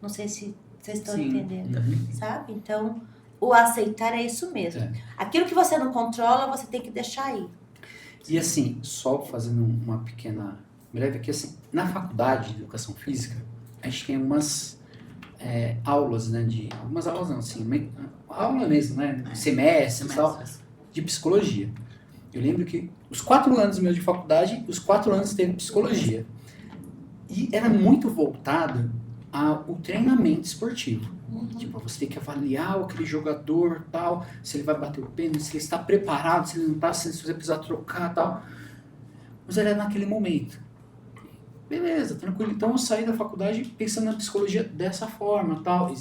Não sei se vocês estão entendendo, sabe? Então, o aceitar é isso mesmo. Aquilo que você não controla, você tem que deixar ir. E assim, só fazendo uma pequena breve aqui, assim, na faculdade de Educação Física, a gente tem umas aulas, né, algumas aulas não, assim, aula mesmo, né, semestres e tal, de psicologia. Eu lembro que os 4 anos meus de faculdade, os 4 anos teve psicologia. E era muito voltado ao treinamento esportivo. Tipo, você tem que avaliar aquele jogador, tal, se ele vai bater o pênalti, se ele está preparado, se ele não está, se você precisar trocar, tal. Mas era naquele momento. Beleza, tranquilo. Então eu saí da faculdade pensando na psicologia dessa forma, tal.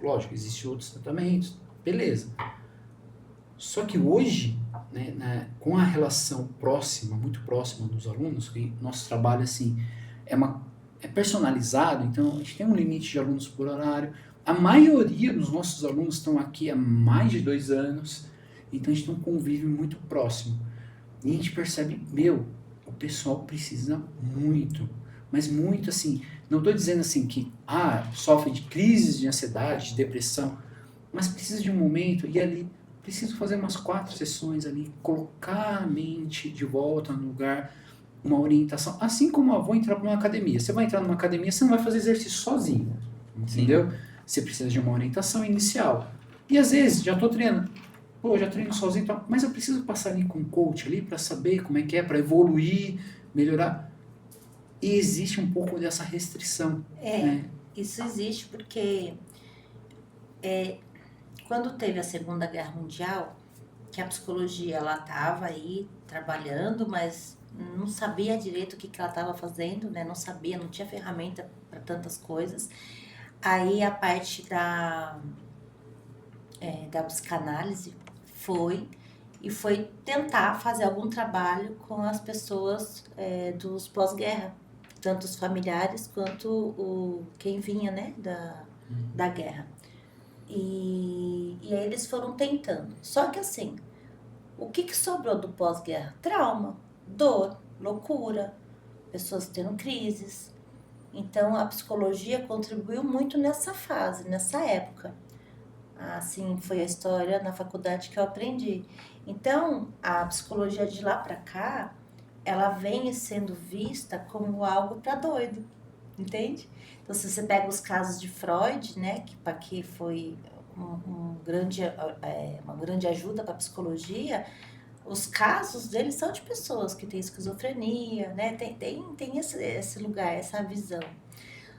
Lógico, existem outros tratamentos, beleza. Só que hoje, né, com a relação próxima, muito próxima dos alunos, que nosso trabalho assim é é personalizado, então a gente tem um limite de alunos por horário. A maioria dos nossos alunos estão aqui há mais de 2 anos, então a gente tem um convívio muito próximo. E a gente percebe, o pessoal precisa muito, mas muito assim, não estou dizendo assim que sofre de crises de ansiedade, de depressão, mas precisa de um momento e ali preciso fazer umas 4 sessões ali, colocar a mente de volta no lugar, uma orientação, assim como eu vou entrar para uma academia. Você vai entrar numa academia, você não vai fazer exercício sozinho, entendeu? Sim. Você precisa de uma orientação inicial. E às vezes, já estou treinando, já treino sozinho, mas eu preciso passar ali com um coach ali para saber como é que é, para evoluir, melhorar. E existe um pouco dessa restrição. Né? Isso existe porque quando teve a Segunda Guerra Mundial, que a psicologia ela estava aí trabalhando, mas não sabia direito o que ela estava fazendo, né? Não sabia, não tinha ferramenta para tantas coisas. Aí a parte da psicanálise foi tentar fazer algum trabalho com as pessoas dos pós-guerra, tanto os familiares quanto quem vinha, né, da guerra. E aí eles foram tentando. Só que assim, o que sobrou do pós-guerra? Trauma, dor, loucura, pessoas tendo crises. Então a psicologia contribuiu muito nessa fase, nessa época. Assim foi a história na faculdade que eu aprendi. Então a psicologia de lá para cá, ela vem sendo vista como algo para doido, entende? Então, se você pega os casos de Freud, né, que foi uma grande ajuda para a psicologia, os casos deles são de pessoas que têm esquizofrenia, né, tem esse lugar, essa visão.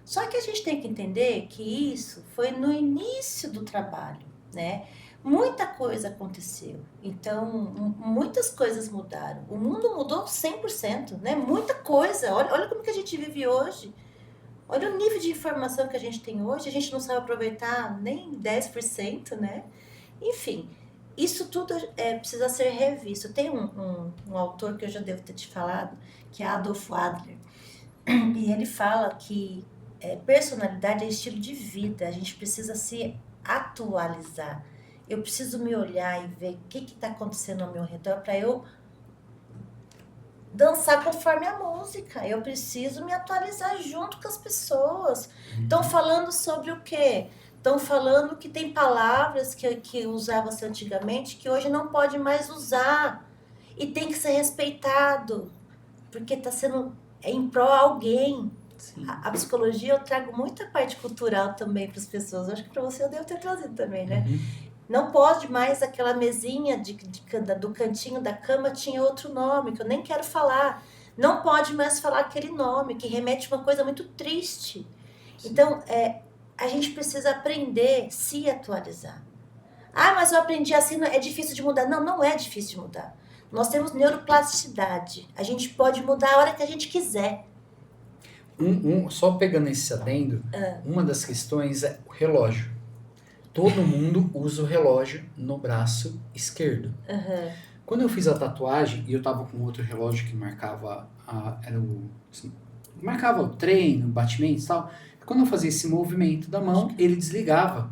Só que a gente tem que entender que isso foi no início do trabalho, né? Muita coisa aconteceu, então muitas coisas mudaram. O mundo mudou 100%, né? Muita coisa. Olha como que a gente vive hoje. Olha o nível de informação que a gente tem hoje. A gente não sabe aproveitar nem 10%, né? Enfim, isso tudo precisa ser revisto. Tem um autor que eu já devo ter te falado, que é Adolf Adler. E ele fala que personalidade é estilo de vida. A gente precisa se atualizar. Eu preciso me olhar e ver o que está acontecendo ao meu redor para eu dançar conforme a música. Eu preciso me atualizar junto com as pessoas. Estão falando sobre o quê? Estão falando que tem palavras que usava-se antigamente que hoje não pode mais usar. E tem que ser respeitado. Porque está sendo em prol a alguém. A psicologia, eu trago muita parte cultural também para as pessoas. Acho que para você eu devo ter trazido também, né? Não pode mais aquela mesinha do cantinho da cama tinha outro nome, que eu nem quero falar. Não pode mais falar aquele nome, que remete a uma coisa muito triste. Sim. Então, a gente precisa aprender a se atualizar. Mas eu aprendi assim, é difícil de mudar. Não, não é difícil de mudar. Nós temos neuroplasticidade. A gente pode mudar a hora que a gente quiser. Só pegando esse adendo, uma das questões é o relógio. Todo mundo usa o relógio no braço esquerdo. Quando eu fiz a tatuagem, e eu tava com outro relógio que marcava marcava o treino, batimentos e tal, quando eu fazia esse movimento da mão, ele desligava,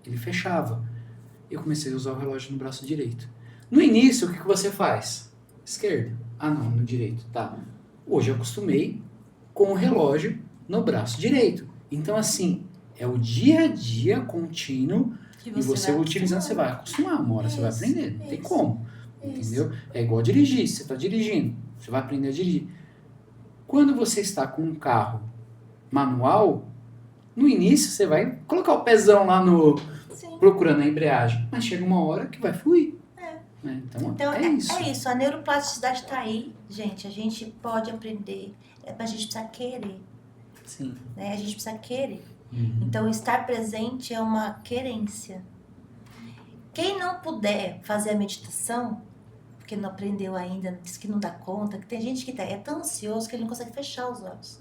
ele fechava. Eu comecei a usar o relógio no braço direito. No início, o que você faz? Esquerdo. Não, no direito, tá. Hoje eu acostumei com o relógio no braço direito. Então, assim, é o dia a dia contínuo e você utilizando, você vai acostumar. Uma hora você vai aprender, não tem como. Entendeu? É igual dirigir, você está dirigindo, você vai aprender a dirigir. Quando você está com um carro manual, no início você vai colocar o pezão lá procurando a embreagem, mas chega uma hora que vai fluir. Né? Então é isso. É isso, a neuroplasticidade está aí, gente. A gente pode aprender, mas a gente precisa querer. Sim. Né? A gente precisa querer. Então, estar presente é uma querência. Quem não puder fazer a meditação, porque não aprendeu ainda, diz que não dá conta, que tem gente que é tão ansioso que ele não consegue fechar os olhos.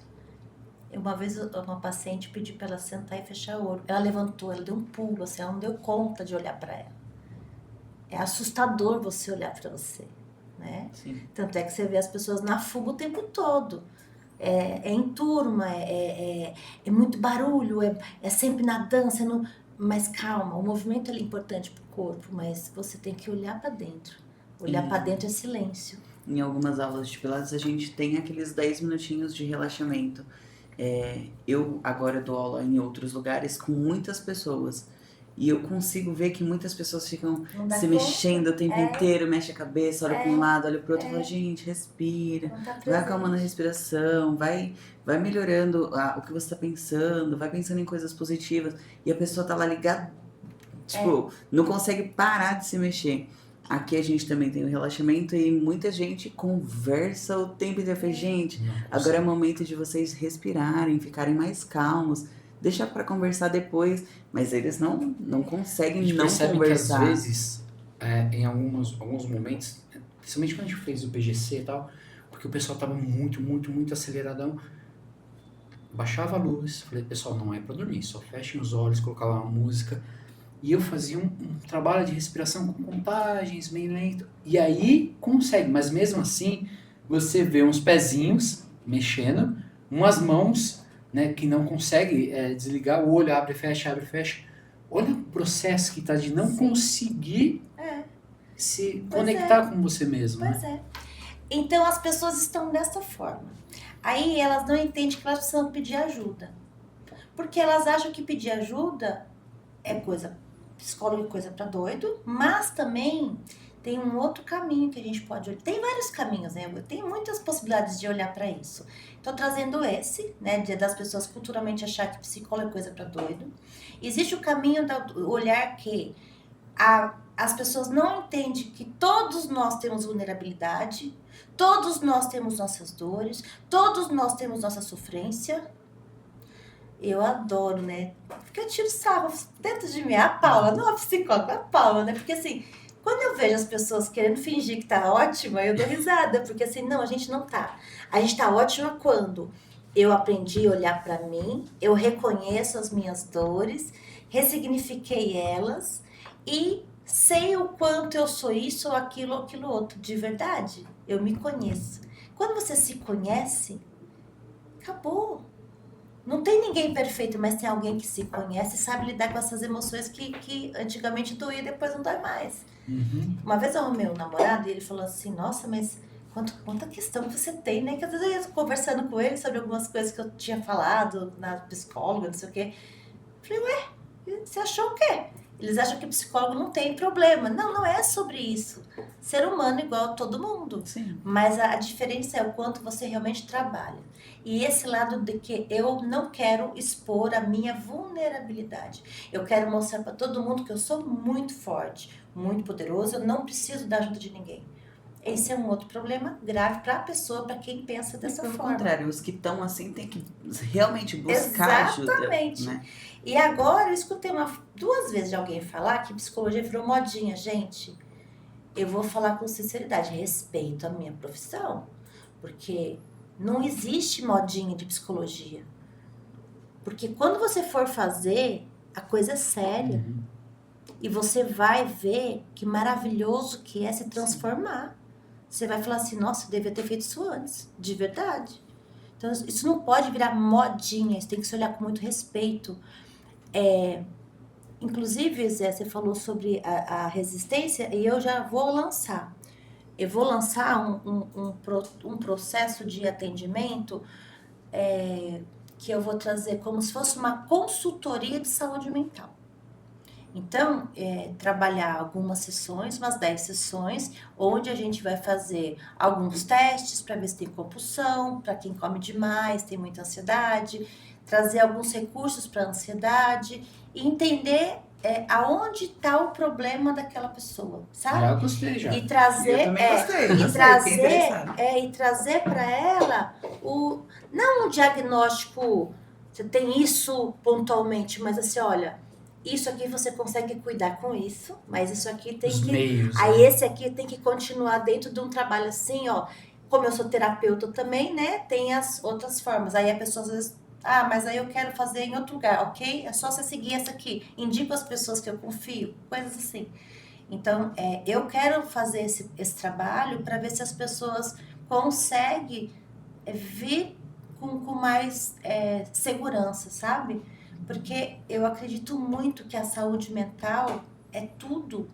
Uma vez uma paciente pediu para ela sentar e fechar o olho. Ela levantou, ela deu um pulo, assim, ela não deu conta de olhar para ela. É assustador você olhar para você, né? Sim. Tanto é que você vê as pessoas na fuga o tempo todo. é em turma, é muito barulho, é sempre na dança, mas calma, o movimento é importante para o corpo, mas você tem que olhar para dentro. Olhar para dentro é silêncio. Em algumas aulas de Pilates a gente tem aqueles 10 minutinhos de relaxamento. Eu agora dou aula em outros lugares com muitas pessoas. E eu consigo ver que muitas pessoas ficam se mexendo o tempo inteiro, mexe a cabeça, olha para um lado, olha para o outro, fala, gente, respira, vai acalmando a respiração, vai melhorando o que você está pensando, vai pensando em coisas positivas. E a pessoa tá lá ligada, tipo, não consegue parar de se mexer. Aqui a gente também tem o relaxamento e muita gente conversa o tempo inteiro. Fala, gente, agora é o momento de vocês respirarem, ficarem mais calmos. Deixa para conversar depois, mas eles não conseguem não conversar. Que às vezes, em alguns momentos, principalmente quando a gente fez o PGC e tal, porque o pessoal tava muito aceleradão, baixava a luz, falei, pessoal, não é para dormir, só fechem os olhos, colocava uma música, e eu fazia um trabalho de respiração com contagens, meio lento, e aí consegue, mas mesmo assim, você vê uns pezinhos mexendo, umas mãos, né, que não consegue desligar, o olho abre e fecha. Olha o processo que tá de não conseguir se conectar com você mesmo. Pois Então as pessoas estão dessa forma. Aí elas não entendem que elas precisam pedir ajuda. Porque elas acham que pedir ajuda é coisa, psicólogo é coisa para doido, mas também tem um outro caminho que a gente pode olhar. Tem vários caminhos, né? Tem muitas possibilidades de olhar para isso. Estou trazendo esse, né? Das pessoas culturalmente achar que psicólogo é coisa para doido. Existe o caminho do olhar que as pessoas não entendem que todos nós temos vulnerabilidade, todos nós temos nossas dores, todos nós temos nossa sofrência. Eu adoro, né? Porque eu tiro sarro dentro de mim. A Paula, não a psicóloga, a Paula, né? Porque assim, quando eu vejo as pessoas querendo fingir que tá ótima, eu dou risada. Porque assim, não, a gente não tá. A gente tá ótima quando eu aprendi a olhar pra mim, eu reconheço as minhas dores, ressignifiquei elas e sei o quanto eu sou isso ou aquilo outro. De verdade, eu me conheço. Quando você se conhece, acabou. Não tem ninguém perfeito, mas tem alguém que se conhece e sabe lidar com essas emoções que antigamente doía e depois não dói mais. Uhum. Uma vez eu arrumei um namorado e ele falou assim, nossa, mas quanta questão que você tem, né? Que às vezes eu ia conversando com ele sobre algumas coisas que eu tinha falado na psicóloga, não sei o quê. Falei, ué, você achou o quê? Eles acham que psicólogo não tem problema. Não é sobre isso. Ser humano igual a todo mundo. Sim. Mas a diferença é o quanto você realmente trabalha. E esse lado de que eu não quero expor a minha vulnerabilidade. Eu quero mostrar para todo mundo que eu sou muito forte, muito poderosa, eu não preciso da ajuda de ninguém. Esse é um outro problema grave para a pessoa, para quem pensa dessa forma. Pelo contrário, os que estão assim têm que realmente buscar ajuda. Exatamente. Né? E agora eu escutei 2 vezes de alguém falar que psicologia virou modinha. Gente, eu vou falar com sinceridade, respeito a minha profissão, porque não existe modinha de psicologia. Porque quando você for fazer, a coisa é séria. Uhum. E você vai ver que maravilhoso que é se transformar. Você vai falar assim, nossa, eu devia ter feito isso antes, de verdade. Então, isso não pode virar modinha, isso tem que se olhar com muito respeito. Inclusive, Zé, você falou sobre a resistência e eu já vou lançar. Eu vou lançar um processo de atendimento que eu vou trazer como se fosse uma consultoria de saúde mental. Então, trabalhar algumas sessões, umas 10 sessões, onde a gente vai fazer alguns testes para ver se tem compulsão, para quem come demais, tem muita ansiedade, trazer alguns recursos para a ansiedade e entender aonde está o problema daquela pessoa, sabe? Já gostei, já. E trazer, Eu também gostei, e trazer para ela não um diagnóstico, você tem isso pontualmente, mas assim, olha, isso aqui você consegue cuidar com isso, mas isso aqui tem Os que... meios, aí né? esse aqui tem que continuar dentro de um trabalho assim, ó. Como eu sou terapeuta também, né? Tem as outras formas. Aí a pessoa às vezes... mas aí eu quero fazer em outro lugar, ok? É só você seguir essa aqui. Indico as pessoas que eu confio, coisas assim. Então, eu quero fazer esse trabalho para ver se as pessoas conseguem vir com mais segurança, sabe? Porque eu acredito muito que a saúde mental é tudo,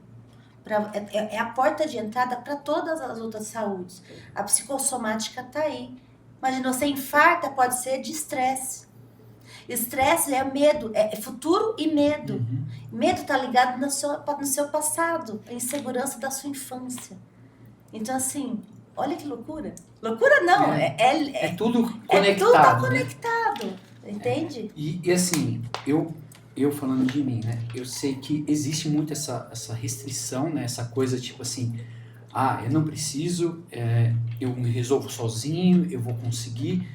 é a porta de entrada para todas as outras saúdes. A psicossomática está aí. Imagina, você infarta, pode ser de estresse. Estresse é medo, é futuro e medo. Uhum. Medo está ligado no seu passado, a insegurança da sua infância. Então, assim, olha que loucura. Loucura não, é tudo conectado. É tudo tá conectado, entende? E assim, eu falando de mim, né? Eu sei que existe muito essa restrição, né? Essa coisa tipo assim, eu não preciso, eu me resolvo sozinho, eu vou conseguir.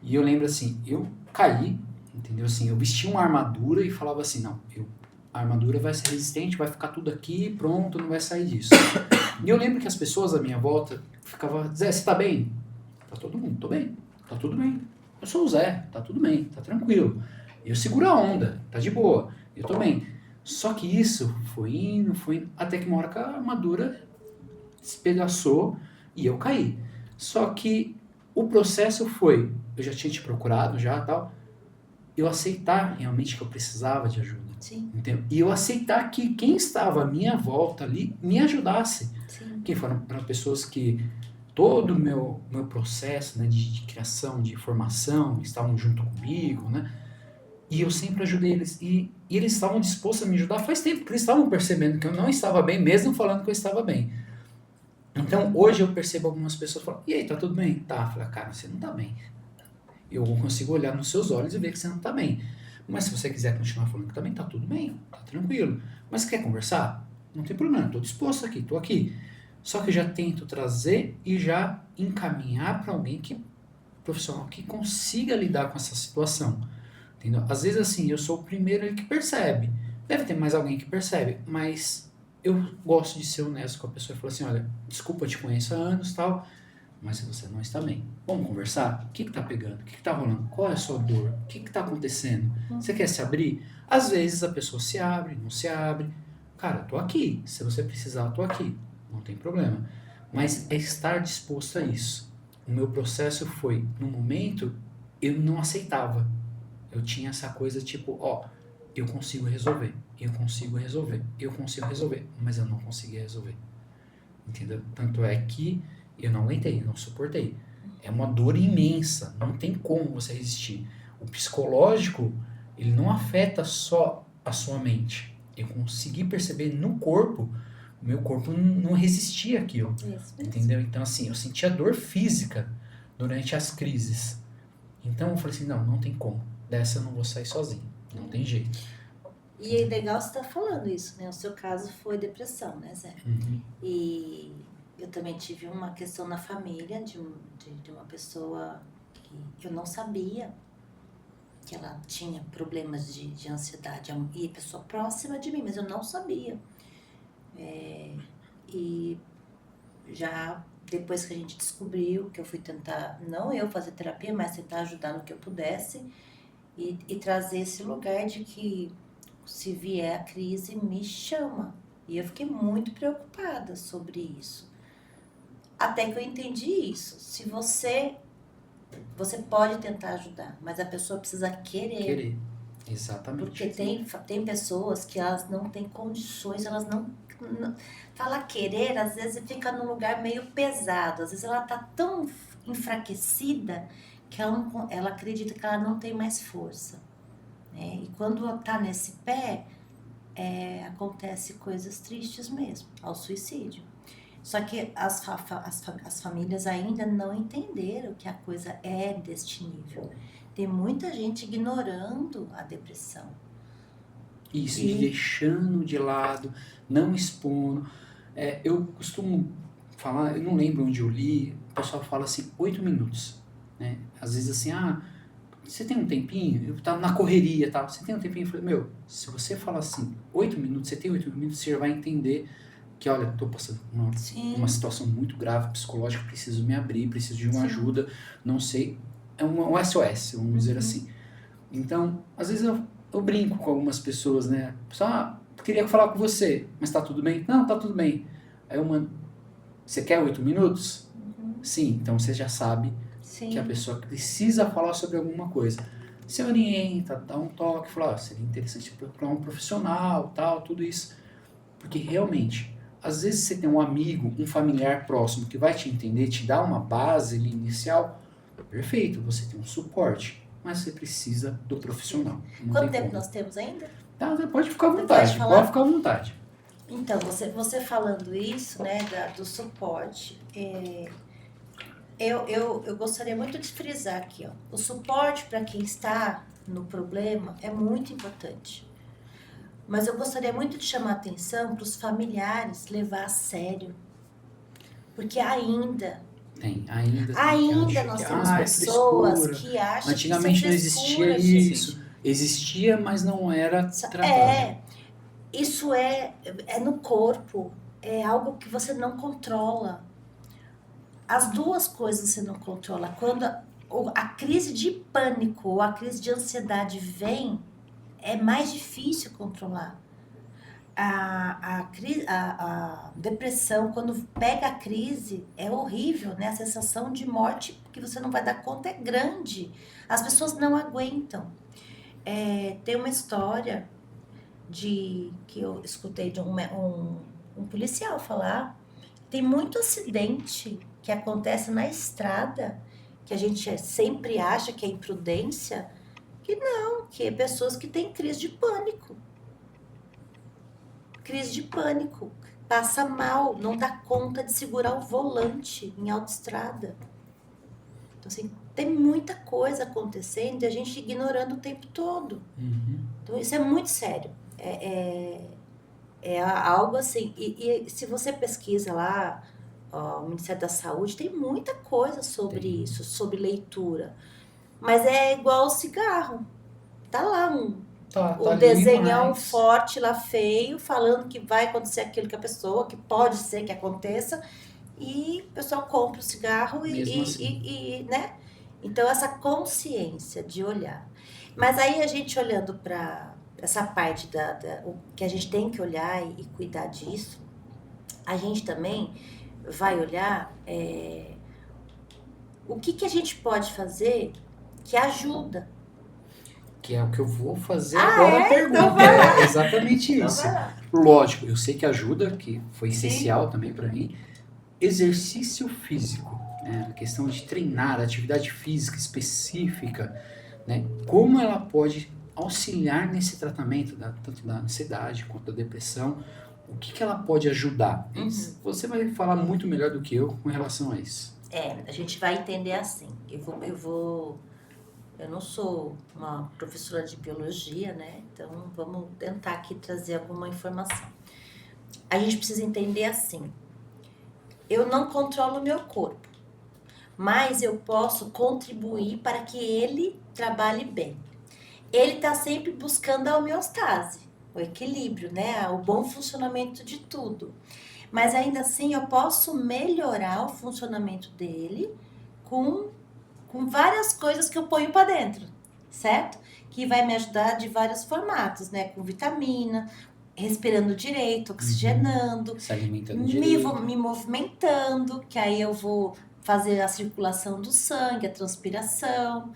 E eu lembro assim, eu caí, entendeu? Assim, eu vesti uma armadura e falava assim, não, a armadura vai ser resistente, vai ficar tudo aqui, pronto, não vai sair disso. E eu lembro que as pessoas à minha volta ficavam, Zé, você tá bem? Tá todo mundo, tô bem, tá tudo bem. Eu sou o Zé, tá tudo bem, tá tranquilo. Eu seguro a onda, tá de boa, eu tô bem. Só que isso foi indo, até que uma hora que a armadura despedaçou e eu caí. Só que o processo foi, eu já tinha te procurado já tal, eu aceitar realmente que eu precisava de ajuda. Sim. Entendeu? E eu aceitar que quem estava à minha volta ali me ajudasse. Sim. Que foram pessoas que todo o meu processo, né, de criação, de formação, estavam junto comigo, né? E eu sempre ajudei eles. E eles estavam dispostos a me ajudar faz tempo, porque eles estavam percebendo que eu não estava bem, mesmo falando que eu estava bem. Então, hoje eu percebo algumas pessoas falando, e aí, tá tudo bem? Tá. Eu falei, cara, você não tá bem. Eu consigo olhar nos seus olhos e ver que você não tá bem. Mas se você quiser continuar falando que tá bem, tá tudo bem, tá tranquilo. Mas quer conversar? Não tem problema, tô disposto aqui, tô aqui. Só que eu já tento trazer e já encaminhar para alguém profissional que consiga lidar com essa situação. Entendeu? Às vezes assim, eu sou o primeiro que percebe. Deve ter mais alguém que percebe, mas eu gosto de ser honesto com a pessoa e falar assim, olha, desculpa, eu te conheço há anos e tal, mas você não está bem. Vamos conversar? O que tá pegando? O que tá rolando? Qual é a sua dor? O que tá acontecendo? Você quer se abrir? Às vezes a pessoa se abre, não se abre. Cara, eu tô aqui. Se você precisar, eu tô aqui. Não tem problema. Mas é estar disposto a isso. O meu processo foi, no momento, eu não aceitava. Eu tinha essa coisa tipo, eu consigo resolver, eu consigo resolver, eu consigo resolver, mas eu não conseguia resolver. Entendeu? Tanto é que eu não aguentei, eu não suportei. É uma dor imensa, não tem como você resistir. O psicológico, ele não afeta só a sua mente. Eu consegui perceber no corpo, o meu corpo não resistia àquilo. Isso. Entendeu? Então, assim, eu sentia dor física durante as crises. Então, eu falei assim, não tem como. Dessa eu não vou sair sozinho. Não tem jeito. E é legal você estar falando isso, né? O seu caso foi depressão, né, Zé? Uhum. E eu também tive uma questão na família de uma pessoa que eu não sabia que ela tinha problemas de ansiedade. E pessoa próxima de mim, mas eu não sabia. E já depois que a gente descobriu, que eu fui tentar, não eu fazer terapia, mas tentar ajudar no que eu pudesse e trazer esse lugar de que se vier a crise, me chama. E eu fiquei muito preocupada sobre isso. Até que eu entendi isso. Se você pode tentar ajudar, mas a pessoa precisa querer. Exatamente. Porque tem pessoas que elas não têm condições, elas não falar querer, às vezes fica num lugar meio pesado. Às vezes ela tá tão enfraquecida que ela acredita que ela não tem mais força. Né? E quando ela tá nesse pé, acontece coisas tristes mesmo, ao suicídio. Só que as famílias ainda não entenderam que a coisa é deste nível. Tem muita gente ignorando a depressão. Isso, deixando de lado, não expondo. Eu costumo falar, eu não lembro onde eu li, o pessoal fala assim, 8 minutos. Né? Às vezes assim, você tem um tempinho? Eu tava na correria e tal, você tem um tempinho? Eu falei, se você falar assim, 8 minutos, você tem 8 minutos, você já vai entender que, olha, estou passando por uma situação muito grave, psicológica, preciso me abrir, preciso de uma ajuda, não sei, é um SOS, vamos dizer assim. Então, às vezes eu brinco com algumas pessoas, né? Pessoal, queria falar com você, mas tá tudo bem? Não, tá tudo bem. Aí eu mando, você quer 8 minutos? Sim, então você já sabe Sim. que a pessoa precisa falar sobre alguma coisa. Você orienta, dá um toque, fala, seria interessante procurar um profissional, tal, tudo isso. Porque realmente, às vezes você tem um amigo, um familiar próximo que vai te entender, te dá uma base ali inicial, perfeito, você tem um suporte, mas você precisa do profissional. Não Quanto tem tempo como. nós temos ainda? Tá, pode ficar à Você vontade, pode falar? pode ficar à vontade. Então, você falando isso, né, do suporte, eu gostaria muito de frisar aqui, ó, o suporte para quem está no problema é muito importante. Mas eu gostaria muito de chamar a atenção para os familiares levar a sério. Porque ainda nós temos pessoas frescura. que acham Antigamente que não isso é existia frescura, gente. isso. Existia, mas não era tratado. Isso é no corpo, é algo que você não controla. As duas coisas você não controla. Quando a crise de pânico ou a crise de ansiedade vem, é mais difícil controlar. A depressão, quando pega a crise, é horrível, né? A sensação de morte que você não vai dar conta é grande. As pessoas não aguentam. Tem uma história que eu escutei de um policial falar. Tem muito acidente que acontece na estrada, que a gente sempre acha que é imprudência, que não, que é pessoas que têm crise de pânico. Crise de pânico, passa mal, não dá conta de segurar o volante em autoestrada. Então, assim, tem muita coisa acontecendo e a gente ignorando o tempo todo. Então, isso é muito sério. É algo assim, e se você pesquisa lá, ó, o Ministério da Saúde, tem muita coisa sobre isso, sobre leitura. Mas é igual o cigarro. Tá lá um desenhão forte lá, feio, falando que vai acontecer aquilo que a pessoa, que pode ser que aconteça, e o pessoal compra o cigarro e né? Então, essa consciência de olhar. Mas aí a gente olhando para essa parte o que a gente tem que olhar e cuidar disso, a gente também vai olhar o que a gente pode fazer que ajuda. Que é o que eu vou fazer agora a pergunta. Então vai lá. É exatamente isso. Lógico, eu sei que ajuda, que foi essencial também para mim. Exercício físico, né? A questão de treinar, atividade física específica, né? Como ela pode auxiliar nesse tratamento, tanto da ansiedade quanto da depressão, o que ela pode ajudar? Você vai falar muito melhor do que eu com relação a isso. A gente vai entender assim. Eu não sou uma professora de biologia, né? Então, vamos tentar aqui trazer alguma informação. A gente precisa entender assim. Eu não controlo o meu corpo, mas eu posso contribuir para que ele trabalhe bem. Ele está sempre buscando a homeostase, o equilíbrio, né? O bom funcionamento de tudo. Mas ainda assim, eu posso melhorar o funcionamento dele com várias coisas que eu ponho para dentro, certo? Que vai me ajudar de vários formatos, né? Com vitamina, respirando direito, oxigenando, se alimentando direito, me movimentando, que aí eu vou fazer a circulação do sangue, a transpiração,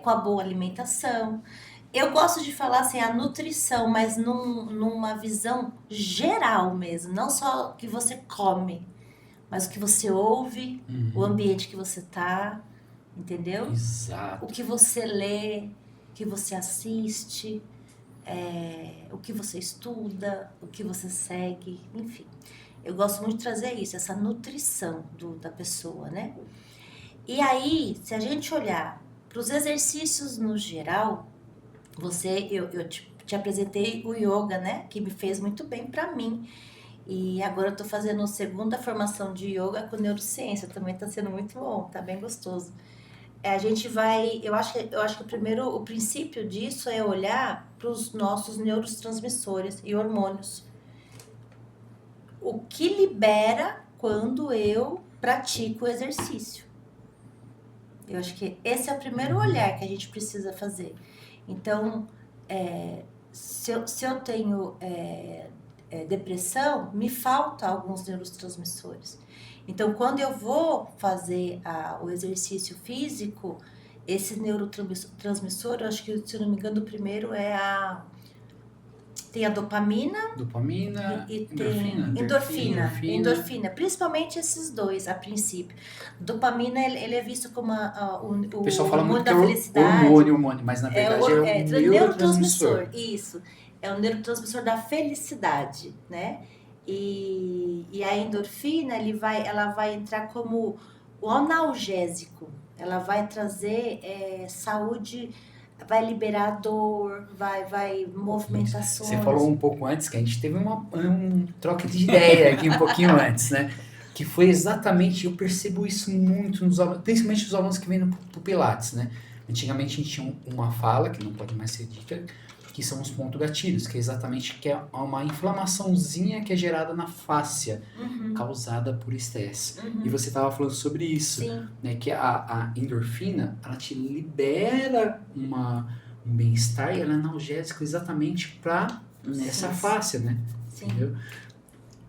com a boa alimentação. Eu gosto de falar assim, a nutrição, mas numa visão geral mesmo, não só o que você come, mas o que você ouve, o ambiente que você tá, entendeu? Exato. O que você lê, o que você assiste, o que você estuda, o que você segue, enfim. Eu gosto muito de trazer isso, essa nutrição da pessoa, né? E aí, se a gente olhar para os exercícios no geral, eu te apresentei o yoga, né? Que me fez muito bem para mim. E agora eu tô fazendo a segunda formação de yoga com neurociência, também tá sendo muito bom, tá bem gostoso. A gente vai, eu acho que o princípio disso é olhar para os nossos neurotransmissores e hormônios. O que libera quando eu pratico o exercício. Eu acho que esse é o primeiro olhar que a gente precisa fazer. Então, se eu tenho depressão, me faltam alguns neurotransmissores. Então, quando eu vou fazer o exercício físico, esse neurotransmissor, eu acho que, se eu não me engano, o primeiro tem a dopamina e tem endorfina, principalmente esses dois a princípio. Dopamina, ele é visto como o pessoal fala muito da que é felicidade. hormônio, mas na verdade é um neurotransmissor. Isso, é um neurotransmissor da felicidade, né? E a endorfina, ela vai entrar como o analgésico, ela vai trazer saúde, vai liberar dor, vai movimentações. Você falou um pouco antes que a gente teve um troca de ideia aqui um pouquinho antes, né? Que foi exatamente, eu percebo isso muito nos alunos, principalmente os alunos que vêm pro Pilates, né? Antigamente a gente tinha uma fala, que não pode mais ser dita, que são os pontos gatilhos, que é exatamente uma inflamaçãozinha que é gerada na fáscia, causada por estresse. E você estava falando sobre isso, né? Que a endorfina, ela te libera um bem-estar e ela é analgésico exatamente para essa fáscia, né? Sim. Entendeu?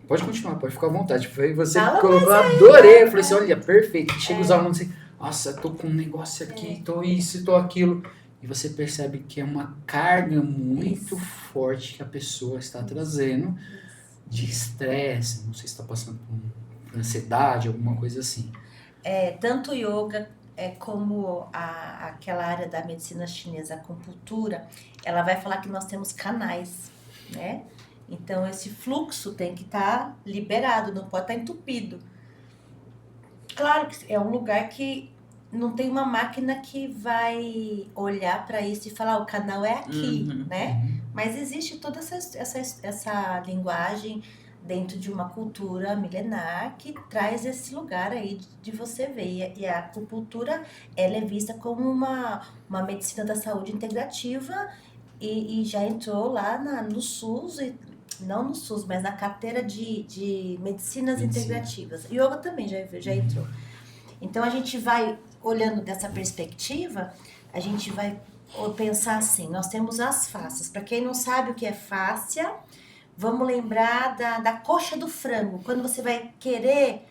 Pode continuar, pode ficar à vontade. Foi você Fala, que colocou, eu adorei. Eu falei assim, olha, perfeito. Chega os alunos assim, nossa, tô com um negócio aqui, tô isso, tô aquilo. E você percebe que é uma carga muito forte que a pessoa está trazendo de estresse, não sei se está passando por ansiedade, alguma coisa assim. Tanto o yoga como aquela área da medicina chinesa, a acupuntura, ela vai falar que nós temos canais, né? Então, esse fluxo tem que estar liberado, não pode estar entupido. Claro que é um lugar que não tem uma máquina que vai olhar para isso e falar, o canal é aqui, né? Mas existe toda essa linguagem dentro de uma cultura milenar que traz esse lugar aí de você ver. E a acupuntura, ela é vista como uma medicina da saúde integrativa e já entrou lá no SUS, não no SUS, mas na carteira de medicinas integrativas. Yoga também já entrou. Então, a gente vai, olhando dessa perspectiva, a gente vai pensar assim, nós temos as fáscias. Para quem não sabe o que é fáscia, vamos lembrar da coxa do frango. Quando você vai querer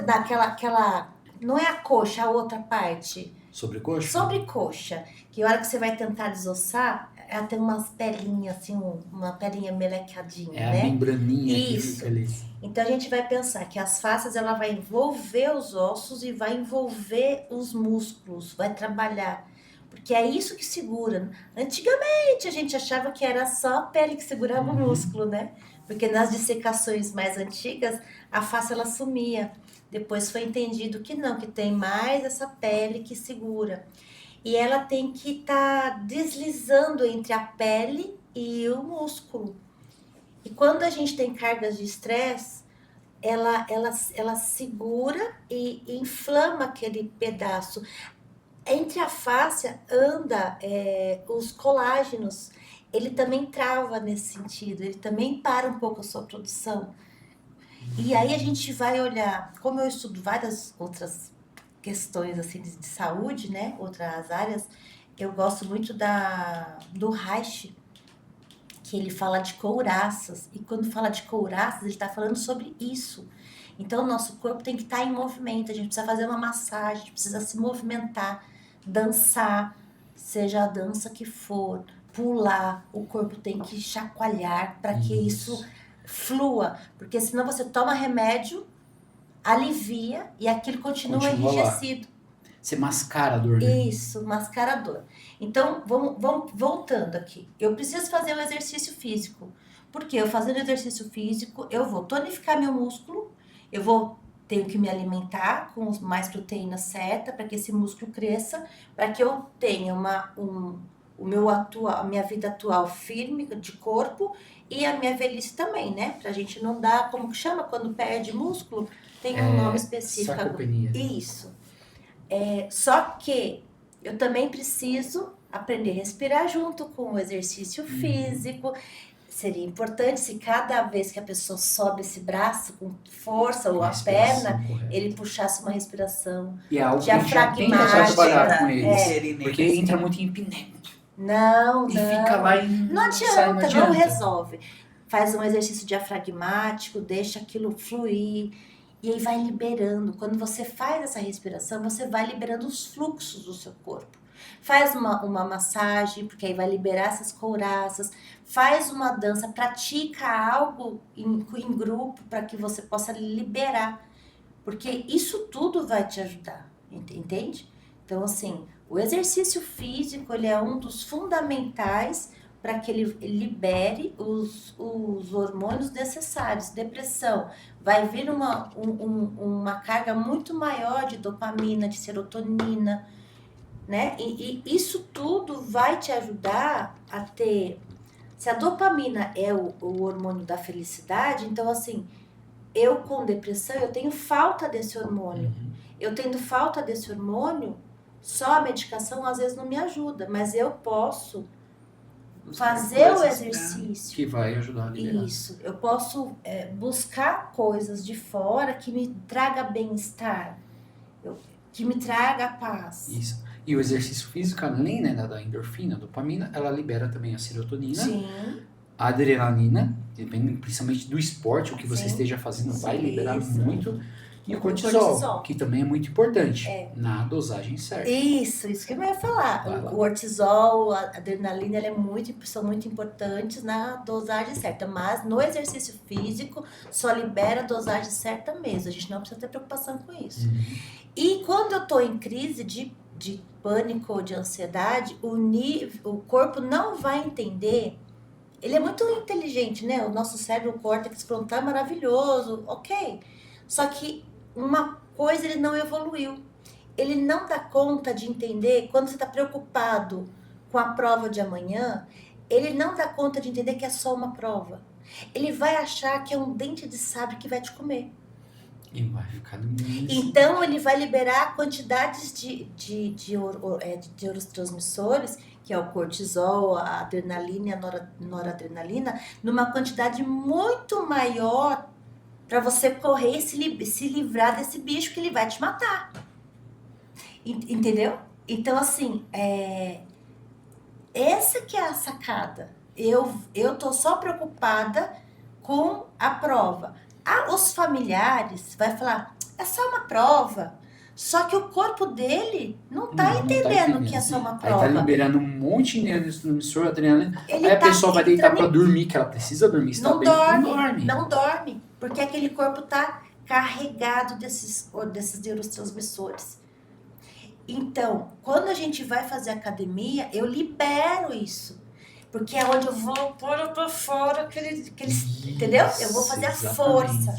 daquela não é a coxa, a outra parte. Sobrecoxa? Sobrecoxa. Que a hora que você vai tentar desossar, ela tem umas pelinhas, assim, uma pelinha melecadinha, né? A membraninha que Isso. fica ali. Então, a gente vai pensar que as fáscias, ela vai envolver os ossos e vai envolver os músculos, vai trabalhar. Porque é isso que segura. Antigamente, a gente achava que era só a pele que segurava o músculo, né? Porque nas dissecações mais antigas, a face, ela sumia. Depois foi entendido que não, que tem mais essa pele que segura. E ela tem que estar deslizando entre a pele e o músculo. E quando a gente tem cargas de estresse, ela segura e inflama aquele pedaço. Entre a fáscia anda os colágenos. Ele também trava nesse sentido, ele também para um pouco a sua produção. E aí a gente vai olhar, como eu estudo várias outras questões assim de saúde, né? Outras áreas, eu gosto muito do Reich, que ele fala de couraças, e quando fala de couraças, ele está falando sobre isso. Então, o nosso corpo tem que estar em movimento, a gente precisa fazer uma massagem, a gente precisa se movimentar, dançar, seja a dança que for, pular, o corpo tem que chacoalhar para que isso flua, porque senão você toma remédio, alivia e aquilo continua enrijecido. Você mascara a dor, né? Isso, mascara a dor. Então, vamos voltando aqui. Eu preciso fazer um exercício físico. Porque eu fazendo exercício físico, eu vou tonificar meu músculo, tenho que me alimentar com mais proteína certa para que esse músculo cresça, para que eu tenha a minha vida atual firme de corpo e a minha velhice também, né? Pra gente não dar, como que chama quando perde músculo? Tem um nome específico. Sarcopenia. Isso. Só que eu também preciso aprender a respirar junto com o exercício físico. Seria importante se cada vez que a pessoa sobe esse braço com força ou a perna, ele puxasse uma respiração diafragmática. Trabalhar com eles, porque entra muito em hipnema. Não fica lá e não adianta, não resolve. faz um exercício diafragmático, deixa aquilo fluir, e aí vai liberando. Quando você faz essa respiração, você vai liberando os fluxos do seu corpo. Faz uma massagem, porque aí vai liberar essas couraças. Faz uma dança, pratica algo em grupo para que você possa liberar. Porque isso tudo vai te ajudar, entende? Então, assim, o exercício físico, ele é um dos fundamentais para que ele libere os hormônios necessários. Depressão, vai vir uma carga muito maior de dopamina, de serotonina, né? E isso tudo vai te ajudar a ter... Se a dopamina é o hormônio da felicidade, então, assim, eu com depressão, eu tenho falta desse hormônio. Eu tendo falta desse hormônio, só a medicação às vezes não me ajuda, mas eu posso fazer o exercício. Que vai ajudar a liberar. Isso, eu posso buscar coisas de fora que me traga bem-estar, que me traga paz. Isso. E o exercício físico, além, né, da endorfina, dopamina, ela libera também a serotonina, Sim. a adrenalina, dependendo principalmente do esporte, o que você esteja fazendo vai liberar muito. E o cortisol, que também é muito importante, na dosagem certa. Isso que eu ia falar. O cortisol, a adrenalina, são muito importantes na dosagem certa. Mas no exercício físico, só libera a dosagem certa mesmo. A gente não precisa ter preocupação com isso. E quando eu tô em crise de pânico ou de ansiedade, o corpo não vai entender. Ele é muito inteligente, né? O nosso cérebro, o córtex frontal é maravilhoso, ok. Só que uma coisa ele não evoluiu. Ele não dá conta de entender, quando você está preocupado com a prova de amanhã, ele não dá conta de entender que é só uma prova. Ele vai achar que é um dente de sabre que vai te comer. E vai ficar nisso. Então, ele vai liberar quantidades de neurotransmissores, que é o cortisol, a adrenalina e a noradrenalina, numa quantidade muito maior para você correr e se livrar desse bicho que ele vai te matar. Entendeu? Então, assim, essa que é a sacada. Eu tô só preocupada com a prova. Os familiares vai falar, é só uma prova. Só que o corpo dele não tá entendendo que é só uma prova. Aí tá liberando um monte de neurotransmissor, adrenalina. Aí a pessoa vai deitar pra dormir, que ela precisa dormir. Não dorme. Porque aquele corpo tá carregado desses neurotransmissores. Então, quando a gente vai fazer academia, eu libero isso. Porque é onde eu vou pôr pra fora entendeu? Eu vou fazer a força.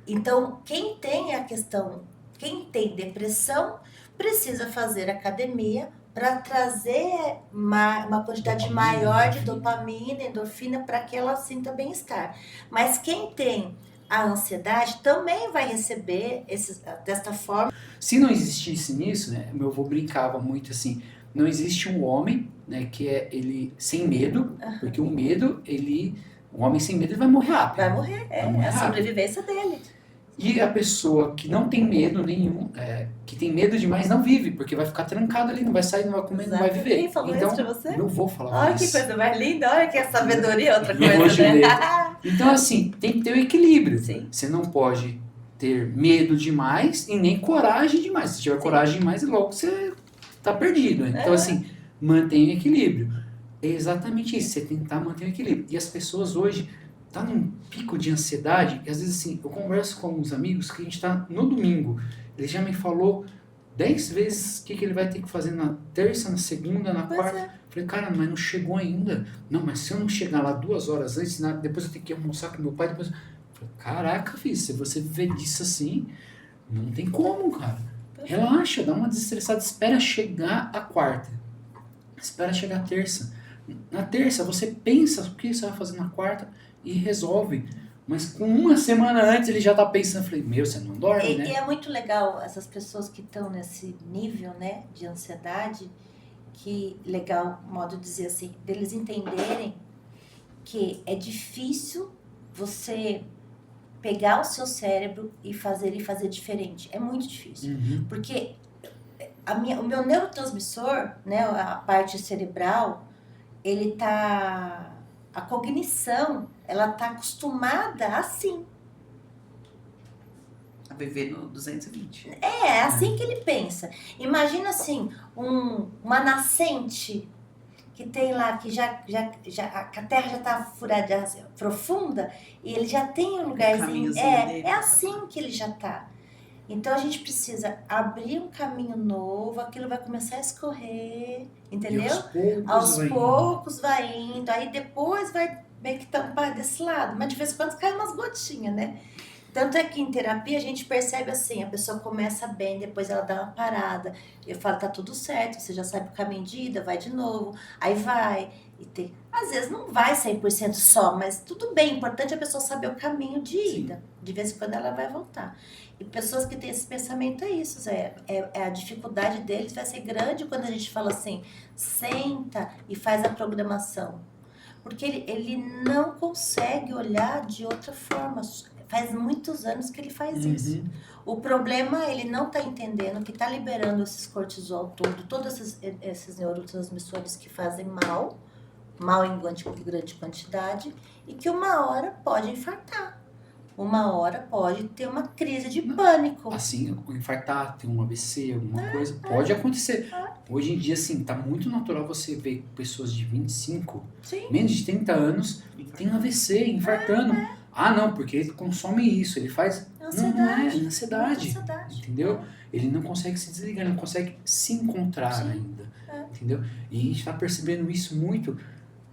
Então, quem tem depressão, precisa fazer academia para trazer uma quantidade maior de dopamina, endorfina, para que ela sinta bem-estar. Mas quem tem a ansiedade também vai receber desta forma. Se não existisse nisso, né, meu avô brincava muito assim, não existe um homem, né, que é ele sem medo, porque o medo, o homem sem medo ele vai morrer rápido. Vai morrer, é a sobrevivência dele. E a pessoa que não tem medo nenhum, que tem medo demais, não vive, porque vai ficar trancado ali, não vai sair, não vai comer, não vai viver. Quem falou então, isso pra você? Não vou falar Olha isso. Que coisa mais linda, olha que a sabedoria é outra coisa, né? Então, assim, tem que ter o equilíbrio. Sim. Você não pode ter medo demais e nem coragem demais. Se tiver coragem demais, logo você tá perdido. Então, assim, mantenha o equilíbrio. É exatamente isso, você tentar manter o equilíbrio. E as pessoas hoje tá num pico de ansiedade, e às vezes assim, eu converso com alguns amigos que a gente tá no domingo, ele já me falou 10 vezes o que ele vai ter que fazer na terça, na segunda, na quarta. Falei, cara, mas não chegou ainda. Não, mas se eu não chegar lá 2 horas antes, depois eu tenho que almoçar com meu pai, depois... Falei, caraca, filho, se você viver disso assim, não tem como, cara. Relaxa, dá uma desestressada, espera chegar a quarta. Espera chegar a terça. Na terça, você pensa o que você vai fazer na quarta e resolve. Mas com uma semana antes ele já tá pensando, falei, você não dorme, né? E é muito legal essas pessoas que estão nesse nível, né, de ansiedade, que legal, modo de dizer assim, deles entenderem que é difícil você pegar o seu cérebro e fazer diferente. É muito difícil. Porque o meu neurotransmissor, né, a parte cerebral, ele tá A cognição, ela tá acostumada assim. A viver no 220. É assim que ele pensa. Imagina assim, uma nascente que tem lá, que a terra já está furada, profunda, e ele já tem um lugarzinho. Dele. É assim que ele já está. Então a gente precisa abrir um caminho novo, aquilo vai começar a escorrer, entendeu? E aos poucos vai indo, aí depois vai meio que tampar desse lado, mas de vez em quando cai umas gotinhas, né? Tanto é que em terapia a gente percebe assim, a pessoa começa bem, depois ela dá uma parada. Eu falo, tá tudo certo, você já sabe o caminho de ida, vai de novo. Aí vai. Às vezes não vai 100% só, mas tudo bem. O importante é a pessoa saber o caminho de ida. Sim. De vez em quando ela vai voltar. E pessoas que têm esse pensamento é isso, Zé. A dificuldade deles vai ser grande quando a gente fala assim, senta e faz a programação. Porque ele não consegue olhar de outra forma. Faz muitos anos que ele faz isso. O problema, ele não está entendendo que está liberando esses cortisol todos esses neurotransmissores que fazem mal em grande quantidade, e que uma hora pode infartar. Uma hora pode ter uma crise de pânico. Assim, infartar, ter um AVC, alguma coisa, pode acontecer. Hoje em dia, assim, tá muito natural você ver pessoas de 25, menos de 30 anos, e tem um AVC, infartando. Ah, não, porque ele consome isso, ele faz... Ansiedade. Ansiedade. Entendeu? Ele não consegue se desligar, ele não consegue se encontrar ainda. Entendeu? E a gente tá percebendo isso muito,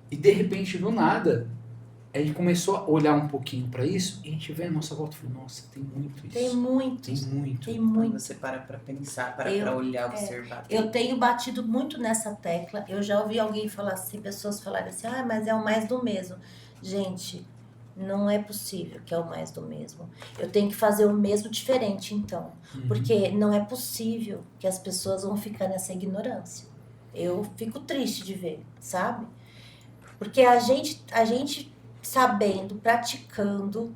e de repente, do nada, a gente começou a olhar um pouquinho para isso, e a gente vê a nossa volta e fala, nossa, tem muito isso. Tem muito. Quando você para pensar, para olhar, observar. Eu tenho batido muito nessa tecla. Eu já ouvi alguém falar assim, pessoas falarem assim, mas é o mais do mesmo. Gente, não é possível que é o mais do mesmo. Eu tenho que fazer o mesmo diferente, então. Porque não é possível que as pessoas vão ficar nessa ignorância. Eu fico triste de ver, sabe? Porque a gente sabendo, praticando,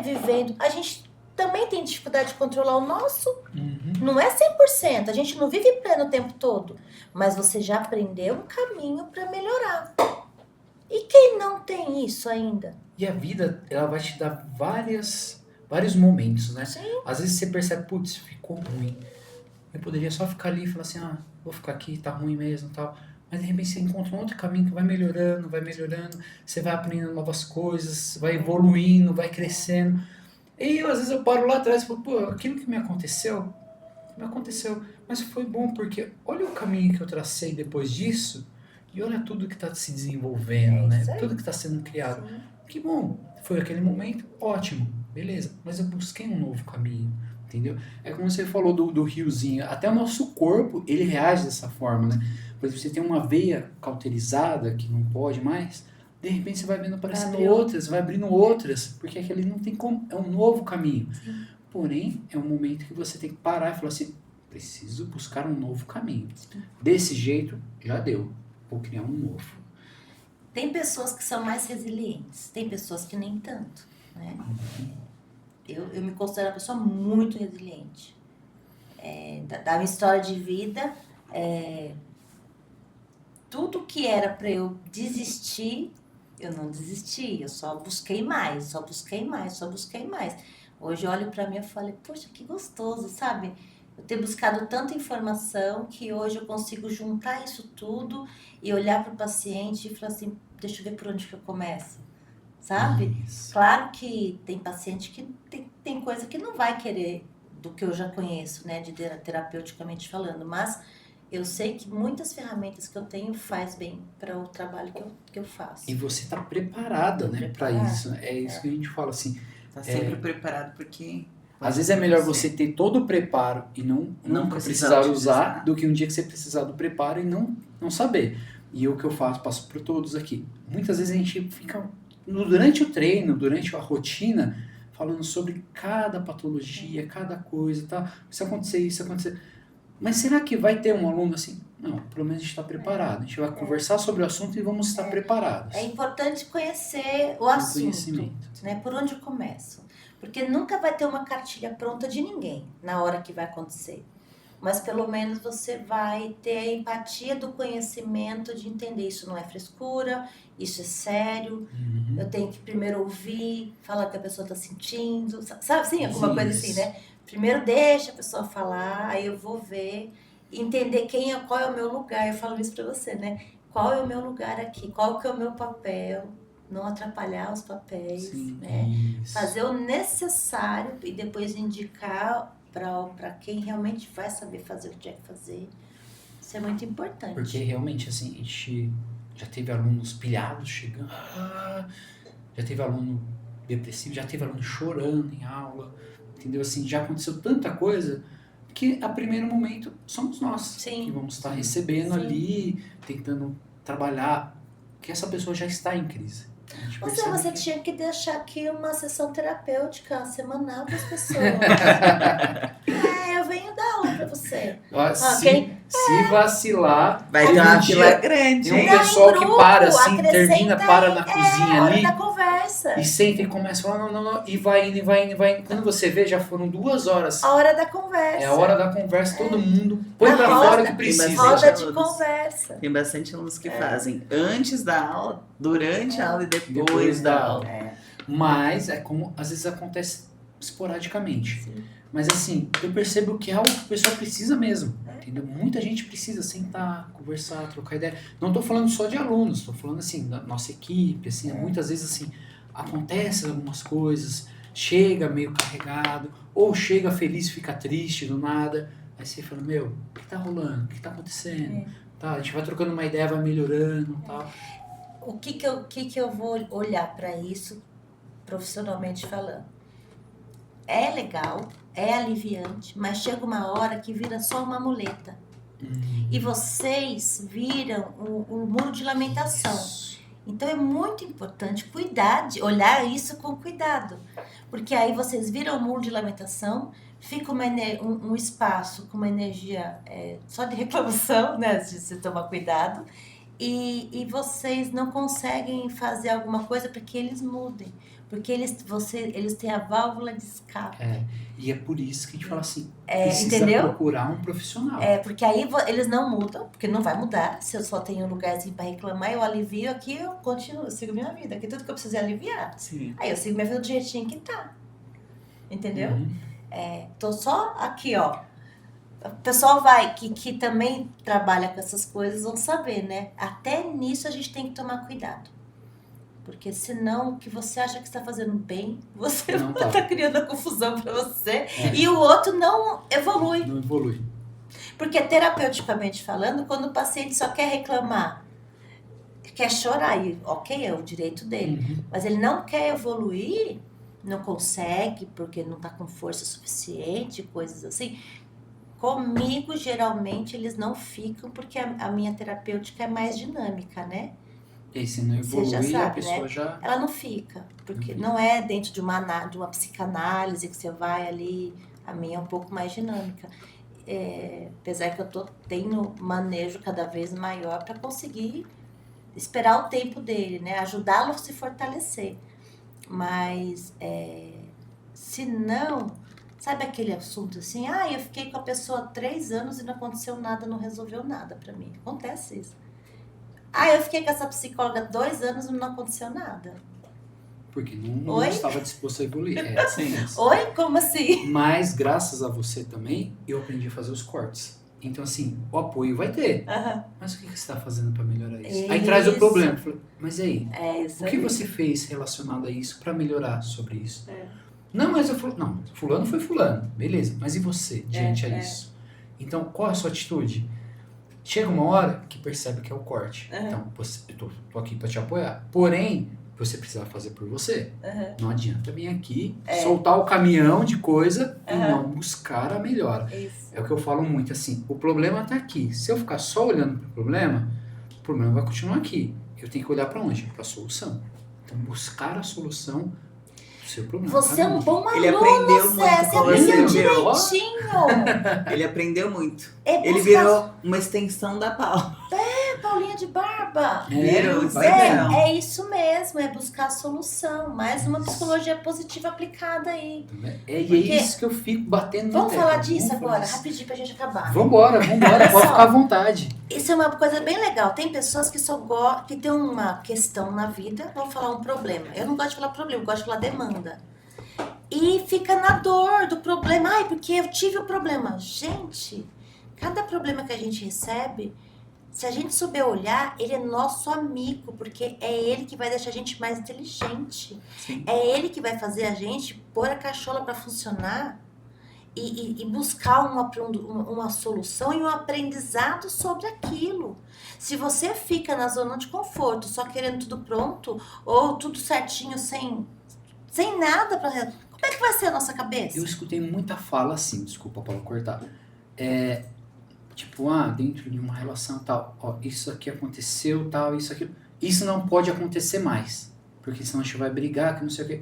vivendo, a gente também tem dificuldade de controlar o nosso. Não é 100%, a gente não vive pleno o tempo todo, mas você já aprendeu um caminho para melhorar. E quem não tem isso ainda? E a vida, ela vai te dar vários momentos, né? Sim. Às vezes você percebe, putz, ficou ruim. Eu poderia só ficar ali e falar assim, vou ficar aqui, tá ruim mesmo e tal. Mas de repente você encontra um outro caminho que vai melhorando, você vai aprendendo novas coisas, vai evoluindo, vai crescendo. E às vezes eu paro lá atrás e falo, pô, aquilo que me aconteceu, mas foi bom porque olha o caminho que eu tracei depois disso e olha tudo que está se desenvolvendo, né? Tudo que está sendo criado. Sim. Que bom, foi aquele momento, ótimo, beleza, mas eu busquei um novo caminho. Entendeu? É como você falou do riozinho, até o nosso corpo, ele reage dessa forma, né? Por exemplo, você tem uma veia cauterizada que não pode mais, de repente você vai vendo aparecendo outras, vai abrindo outras, porque aquele não tem como, é um novo caminho. Sim. Porém, é um momento que você tem que parar e falar assim, preciso buscar um novo caminho. Sim. Desse jeito, já deu, vou criar um novo. Tem pessoas que são mais resilientes, tem pessoas que nem tanto, né? Eu me considero uma pessoa muito resiliente. Da minha história de vida, tudo que era para eu desistir, eu não desisti. Eu só busquei mais. Hoje eu olho para mim e falo, poxa, que gostoso, sabe? Eu ter buscado tanta informação que hoje eu consigo juntar isso tudo e olhar para o paciente e falar assim, deixa eu ver por onde que eu começo. Sabe? Isso. Claro que tem paciente que tem coisa que não vai querer do que eu já conheço, né, de terapeuticamente falando, mas eu sei que muitas ferramentas que eu tenho faz bem para o trabalho que eu faço. E você está preparada, né, para isso. É isso que a gente fala assim. Está sempre preparado porque... Às vezes é melhor você ter todo o preparo e não precisar usar do que um dia que você precisar do preparo e não saber. E o que eu passo para todos aqui. Muitas vezes a gente fica... Durante o treino, durante a rotina, falando sobre cada patologia, cada coisa e tal, isso acontecer. Mas será que vai ter um aluno assim? Não, pelo menos a gente está preparado. A gente vai conversar sobre o assunto e vamos estar preparados. É importante conhecer o assunto, né? Por onde eu começo. Porque nunca vai ter uma cartilha pronta de ninguém na hora que vai acontecer. mas pelo menos você vai ter a empatia do conhecimento de entender isso não é frescura, isso é sério, eu tenho que primeiro ouvir, falar o que a pessoa está sentindo, sabe assim, alguma coisa assim, né? Primeiro deixa a pessoa falar, aí eu vou ver, entender qual é o meu lugar, eu falo isso para você, né? Qual é o meu lugar aqui, qual que é o meu papel, não atrapalhar os papéis, né? Fazer o necessário e depois indicar para quem realmente vai saber fazer o que tiver que fazer. Isso é muito importante. Porque realmente, assim, a gente já teve alunos pilhados chegando, já teve aluno depressivo, já teve aluno chorando em aula, entendeu? Assim, já aconteceu tanta coisa que a primeiro momento somos nós que vamos estar recebendo ali, tentando trabalhar, que essa pessoa já está em crise. Você tinha que deixar aqui uma sessão terapêutica semanal para as pessoas. Eu venho dar aula para você. Se vacilar, vai ter uma fila grande. Tem um pessoal que para assim, termina, para na cozinha ali. Da conversa. E senta e começa a falar, não, e vai indo. Quando você vê, já foram 2 horas. A hora da conversa. É a hora da conversa, todo mundo põe pra fora o que precisa. Roda de conversa. Tem bastante alunos que fazem antes da aula, durante a aula e depois da aula. Mas é como às vezes acontece esporadicamente. Sim. Mas assim, eu percebo que é algo que o pessoal precisa mesmo. Entendeu? Muita gente precisa sentar, conversar, trocar ideia. Não estou falando só de alunos, estou falando assim, da nossa equipe, assim, muitas vezes assim, acontecem algumas coisas, chega meio carregado, ou chega feliz e fica triste do nada. Aí você fala, o que tá rolando? O que tá acontecendo? Tá, a gente vai trocando uma ideia, vai melhorando e tal. O que eu vou olhar para isso, profissionalmente falando? É legal, é aliviante, mas chega uma hora que vira só uma muleta. E vocês viram o muro de lamentação. Então é muito importante olhar isso com cuidado. Porque aí vocês viram o muro de lamentação, fica um espaço com uma energia só de reclamação, né? De se tomar cuidado. E vocês não conseguem fazer alguma coisa para que eles mudem. Porque eles têm a válvula de escape. E é por isso que a gente fala assim, precisa procurar um profissional. Porque aí eles não mudam, porque não vai mudar. Se eu só tenho um lugarzinho para reclamar, eu alivio aqui, eu continuo, eu sigo minha vida. Aqui tudo que eu preciso é aliviar. Sim. Aí eu sigo minha vida do jeitinho que tá. Entendeu? Tô só aqui, ó. O pessoal que também trabalha com essas coisas vão saber, né? Até nisso a gente tem que tomar cuidado. Porque senão o que você acha que está fazendo bem, você não tá criando a confusão para você. E o outro não evolui. Não evolui. Porque terapeuticamente falando, quando o paciente só quer reclamar, quer chorar, e ok, é o direito dele. Mas ele não quer evoluir, não consegue, porque não está com força suficiente, coisas assim. Comigo, geralmente, eles não ficam, porque a minha terapêutica é mais dinâmica, né? E se não evoluir, a pessoa, né? Já... Ela não fica, porque não é dentro de uma psicanálise que você vai ali. A minha é um pouco mais dinâmica. Apesar que eu tenho manejo cada vez maior para conseguir esperar o tempo dele, né? Ajudá-lo a se fortalecer. Mas, se não... Sabe aquele assunto assim? Eu fiquei com a pessoa há 3 anos e não aconteceu nada, não resolveu nada para mim. Acontece isso. Eu fiquei com essa psicóloga 2 anos e não aconteceu nada. Porque não estava disposto a evoluir. Assim. Oi? Como assim? Mas, graças a você também, eu aprendi a fazer os cortes. Então, assim, o apoio vai ter. Mas o que você está fazendo para melhorar isso? Aí traz o problema. Eu falei, mas e aí? O que você fez relacionado a isso para melhorar sobre isso? Não, mas eu falo, não, fulano foi fulano. Beleza, mas e você diante a isso? Então, qual é a sua atitude? Chega uma hora que percebe que é o corte. Então, eu tô aqui para te apoiar. Porém, você precisa fazer por você. Não adianta vir aqui, soltar o caminhão de coisa e não buscar a melhora. É o que eu falo muito, assim, o problema tá aqui. Se eu ficar só olhando pro problema, o problema vai continuar aqui. Eu tenho que olhar para onde? Para a solução. Então, buscar a solução do seu problema. Você é um bom aluno, ele aprendeu muito com você, direitinho. Ele aprendeu muito. Ele virou uma extensão da Paula. Paulinha, unha de barba. Vai É isso mesmo, é buscar a solução. Mais uma psicologia positiva aplicada aí. E é isso que eu fico batendo na Vamos tecla. falar disso agora, rapidinho, pra gente acabar. Vambora, pode ficar à vontade. Isso é uma coisa bem legal. Tem pessoas que que tem uma questão na vida, vou falar um problema. Eu não gosto de falar problema, eu gosto de falar demanda. E fica na dor do problema. Ai, porque eu tive o problema. Gente, cada problema que a gente recebe, se a gente souber olhar, ele é nosso amigo, porque é ele que vai deixar a gente mais inteligente. Sim. É ele que vai fazer a gente pôr a cachola para funcionar e buscar uma solução e um aprendizado sobre aquilo. Se você fica na zona de conforto, só querendo tudo pronto, ou tudo certinho, sem nada para... Como é que vai ser a nossa cabeça? Eu escutei muita fala assim, desculpa, Paulo, cortar. Tipo, dentro de uma relação tal, isso aqui aconteceu, tal, isso aqui. Isso não pode acontecer mais, porque senão a gente vai brigar, que não sei o quê.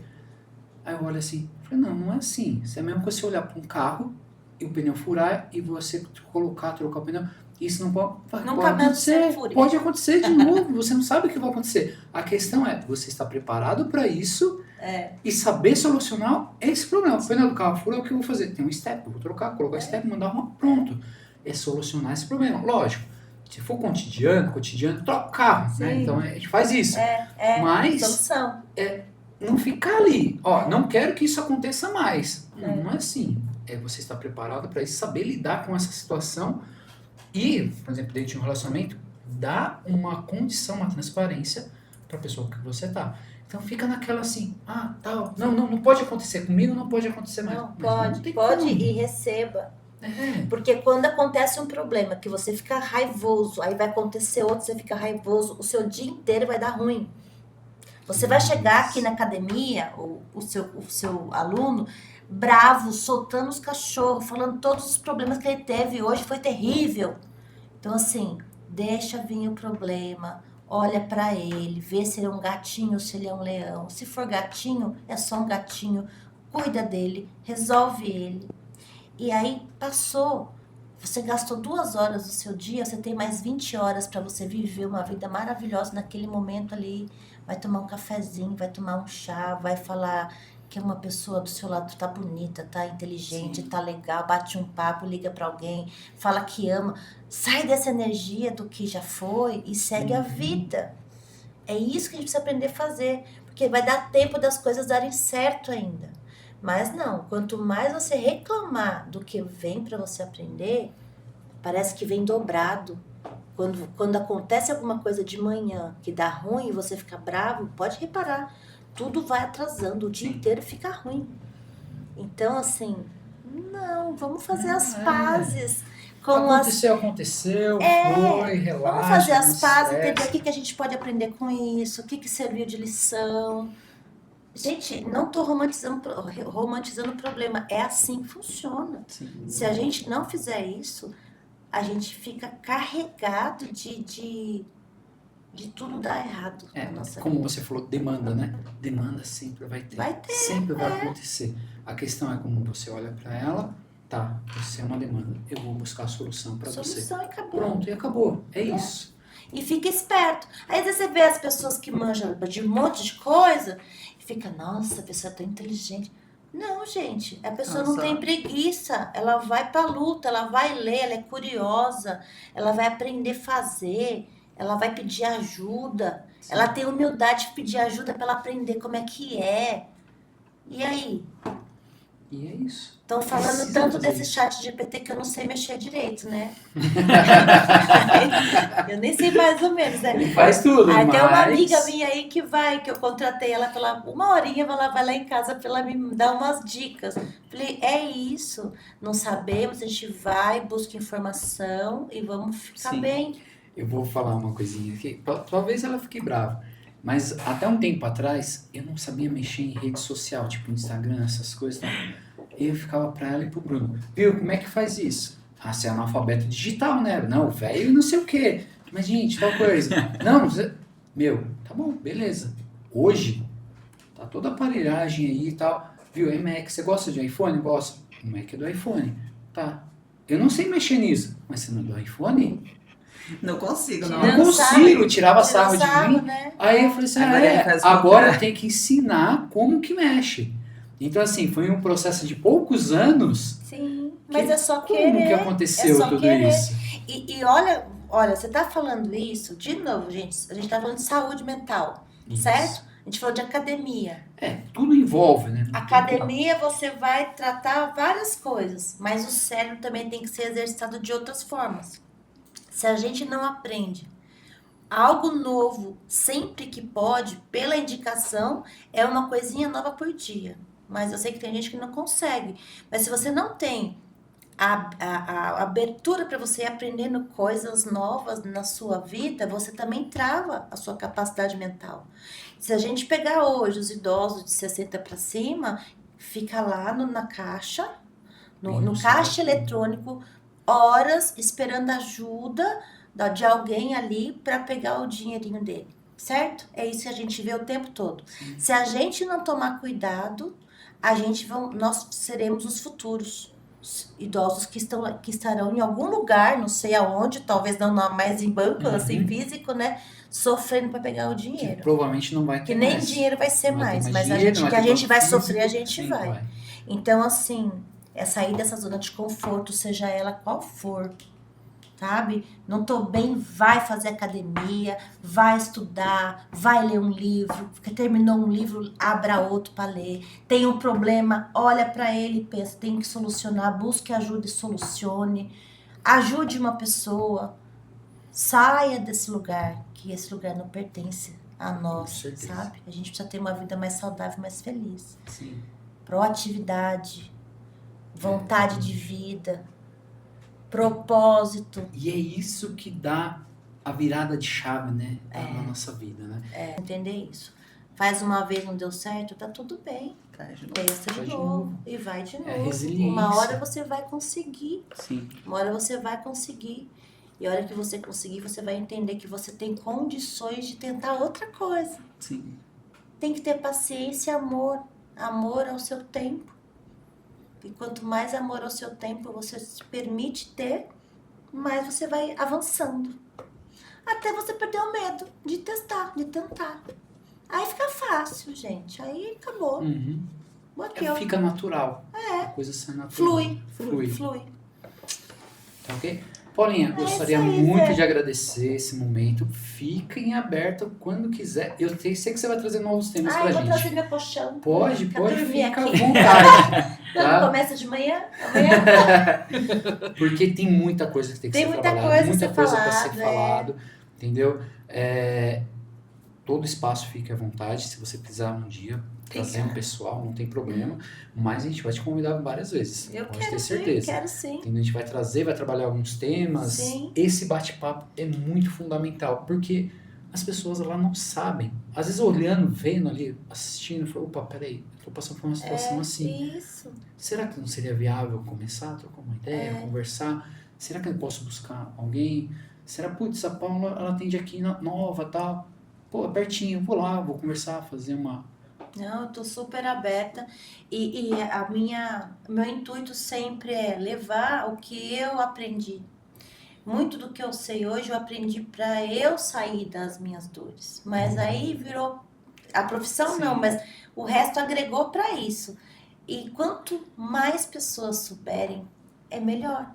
Aí eu olho assim, falei, não é assim. Isso é mesmo que você olhar para um carro e o pneu furar e você trocar o pneu. Isso não pode acontecer. Pode acontecer de novo, você não sabe o que vai acontecer. A questão é, você está preparado para isso e saber solucionar esse problema. O pneu do carro fura, o que eu vou fazer? Tem um step, eu vou trocar, colocar o step, mandar arrumar, pronto. É solucionar esse problema. Lógico, se for cotidiano, troca o carro, né? Então a gente faz isso. Mas solução. Não ficar ali, não quero que isso aconteça mais. Não é assim. Você estar preparado para isso, saber lidar com essa situação e, por exemplo, dentro de um relacionamento, dar uma condição, uma transparência para a pessoa que você tá. Então fica naquela assim, tal, não pode acontecer comigo, não pode acontecer mais. Não, pode e receba. Porque quando acontece um problema que você fica raivoso, aí vai acontecer outro, você fica raivoso, o seu dia inteiro vai dar ruim. Você vai chegar aqui na academia, o seu aluno, bravo, soltando os cachorros, falando todos os problemas que ele teve hoje, foi terrível. Então, assim, deixa vir o problema, olha pra ele, vê se ele é um gatinho ou se ele é um leão. Se for gatinho, é só um gatinho, cuida dele, resolve ele. E aí, passou. Você gastou 2 horas do seu dia, você tem mais 20 horas para você viver uma vida maravilhosa naquele momento ali. Vai tomar um cafezinho, vai tomar um chá, vai falar que uma pessoa do seu lado tá bonita, tá inteligente, tá legal, bate um papo, liga para alguém, fala que ama. Sai dessa energia do que já foi e segue a vida. É isso que a gente precisa aprender a fazer, porque vai dar tempo das coisas darem certo ainda. Mas não, quanto mais você reclamar do que vem para você aprender, parece que vem dobrado. Quando acontece alguma coisa de manhã que dá ruim e você fica bravo, pode reparar, tudo vai atrasando, o dia inteiro fica ruim. Então, assim, não, vamos fazer as pazes. Aconteceu, foi, relaxa. Vamos fazer as pazes, entender o que a gente pode aprender com isso, o que serviu de lição. Gente, não estou romantizando o problema, é assim que funciona. Sim. Se a gente não fizer isso, a gente fica carregado de tudo dar errado na nossa como vida. você falou, demanda, né? Demanda sempre vai ter. Vai ter, sempre vai acontecer. A questão é como você olha para ela, você é uma demanda, eu vou buscar a solução para você. Solução e acabou. Pronto, e acabou. É isso. E fica esperto. Aí às vezes você vê as pessoas que manjam de um monte de coisa e fica, nossa, a pessoa é tão inteligente. Não, gente, a pessoa não tem preguiça, ela vai pra luta, ela vai ler, ela é curiosa, ela vai aprender a fazer, ela vai pedir ajuda, ela tem humildade de pedir ajuda para ela aprender como é que é. E aí? E é isso. Estão falando tanto desse chat GPT que eu não sei mexer direito, né? Eu nem sei mais ou menos, né? Ele faz tudo, Aí mas... tem uma amiga minha aí que eu contratei ela pela 1 horinha, ela vai lá em casa para ela me dar umas dicas. Falei, é isso, não sabemos, a gente vai, busca informação e vamos ficar bem. Eu vou falar uma coisinha aqui, talvez ela fique brava, mas até um tempo atrás eu não sabia mexer em rede social, tipo Instagram, essas coisas, e eu ficava pra ela e pro Bruno, viu, como é que faz isso? Você é analfabeto digital, né? Não, velho, não sei o quê. Mas, gente, tal coisa. Não, meu, tá bom, beleza. Hoje, tá toda a aparelhagem aí e tal. Viu, é Mac, você gosta de iPhone? Gosto. O Mac é do iPhone. Tá. Eu não sei mexer nisso. Mas você não é do iPhone? Não consigo, não. Não consigo, tirava sarro de mim. Né? Aí eu falei assim, agora eu tenho que ensinar como que mexe. Então, assim, foi um processo de poucos anos. Sim, mas é só querer. Como que aconteceu tudo isso? E olha, você tá falando isso, de novo, gente, a gente tá falando de saúde mental, certo? A gente falou de academia. Tudo envolve, né? Academia você vai tratar várias coisas, mas o cérebro também tem que ser exercitado de outras formas. Se a gente não aprende algo novo sempre que pode, pela indicação, é uma coisinha nova por dia. Mas eu sei que tem gente que não consegue. Mas se você não tem a abertura para você ir aprendendo coisas novas na sua vida, você também trava a sua capacidade mental. Se a gente pegar hoje os idosos de 60 para cima, fica lá na caixa, no caixa eletrônico, horas esperando ajuda de alguém ali para pegar o dinheirinho dele, certo? É isso que a gente vê o tempo todo. Sim. Se a gente não tomar cuidado, nós seremos os futuros idosos que estarão em algum lugar, não sei aonde, talvez não mais em banco, assim, físico, né? Sofrendo para pegar o dinheiro. Que provavelmente não vai ter que nem mais. dinheiro vai ser mais, mas dinheiro, a gente vai físico, sofrer, a gente sim, vai. Então, assim, é sair dessa zona de conforto, seja ela qual for, sabe? Não tô bem, vai fazer academia, vai estudar, vai ler um livro, terminou um livro, abra outro para ler. Tem um problema, olha para ele e pensa, tem que solucionar, busque ajuda e solucione. Ajude uma pessoa, saia desse lugar, que esse lugar não pertence a nós, sabe? A gente precisa ter uma vida mais saudável, mais feliz. Sim. Proatividade, vontade de vida, propósito. E é isso que dá a virada de chave, né? Na nossa vida, né? Entender isso. Faz uma vez, não deu certo, tá tudo bem. Testa de novo. E vai de novo. Resiliência. Uma hora você vai conseguir. Sim. Uma hora você vai conseguir. E a hora que você conseguir, você vai entender que você tem condições de tentar outra coisa. Sim. Tem que ter paciência e amor. Amor ao seu tempo. E quanto mais amor ao seu tempo você se permite ter, mais você vai avançando. Até você perder o medo de testar, de tentar. Aí fica fácil, gente. Aí acabou. Fica natural. A coisa sai natural. Flui. Tá ok? Paulinha, gostaria muito de agradecer esse momento. Fiquem abertos quando quiser. Eu sei que você vai trazer novos temas pra gente. Vou trazer meu colchão. Pode, fica à vontade. Tá? Não começa de manhã? Amanhã? Porque tem muita coisa que tem que ser trabalhada. Muita coisa para ser falado. Entendeu? Todo espaço fique à vontade. Se você precisar um dia trazer um pessoal, não tem problema. Mas a gente vai te convidar várias vezes. Pode ter certeza. Quero sim. A gente vai trazer, vai trabalhar alguns temas. Sim. Esse bate-papo é muito fundamental, porque as pessoas lá não sabem. Às vezes olhando, vendo ali, assistindo, falam, opa, peraí, estou passando por uma situação assim. Isso. Será que não seria viável começar a trocar uma ideia, conversar? Será que eu posso buscar alguém? Será, putz, a Paula, ela atende aqui nova, tal. Pô, pertinho, vou lá, vou conversar, fazer uma... Não, eu tô super aberta e meu intuito sempre é levar o que eu aprendi. Muito do que eu sei hoje eu aprendi para eu sair das minhas dores. Mas aí virou a profissão não, mas o resto agregou para isso. E quanto mais pessoas souberem, é melhor,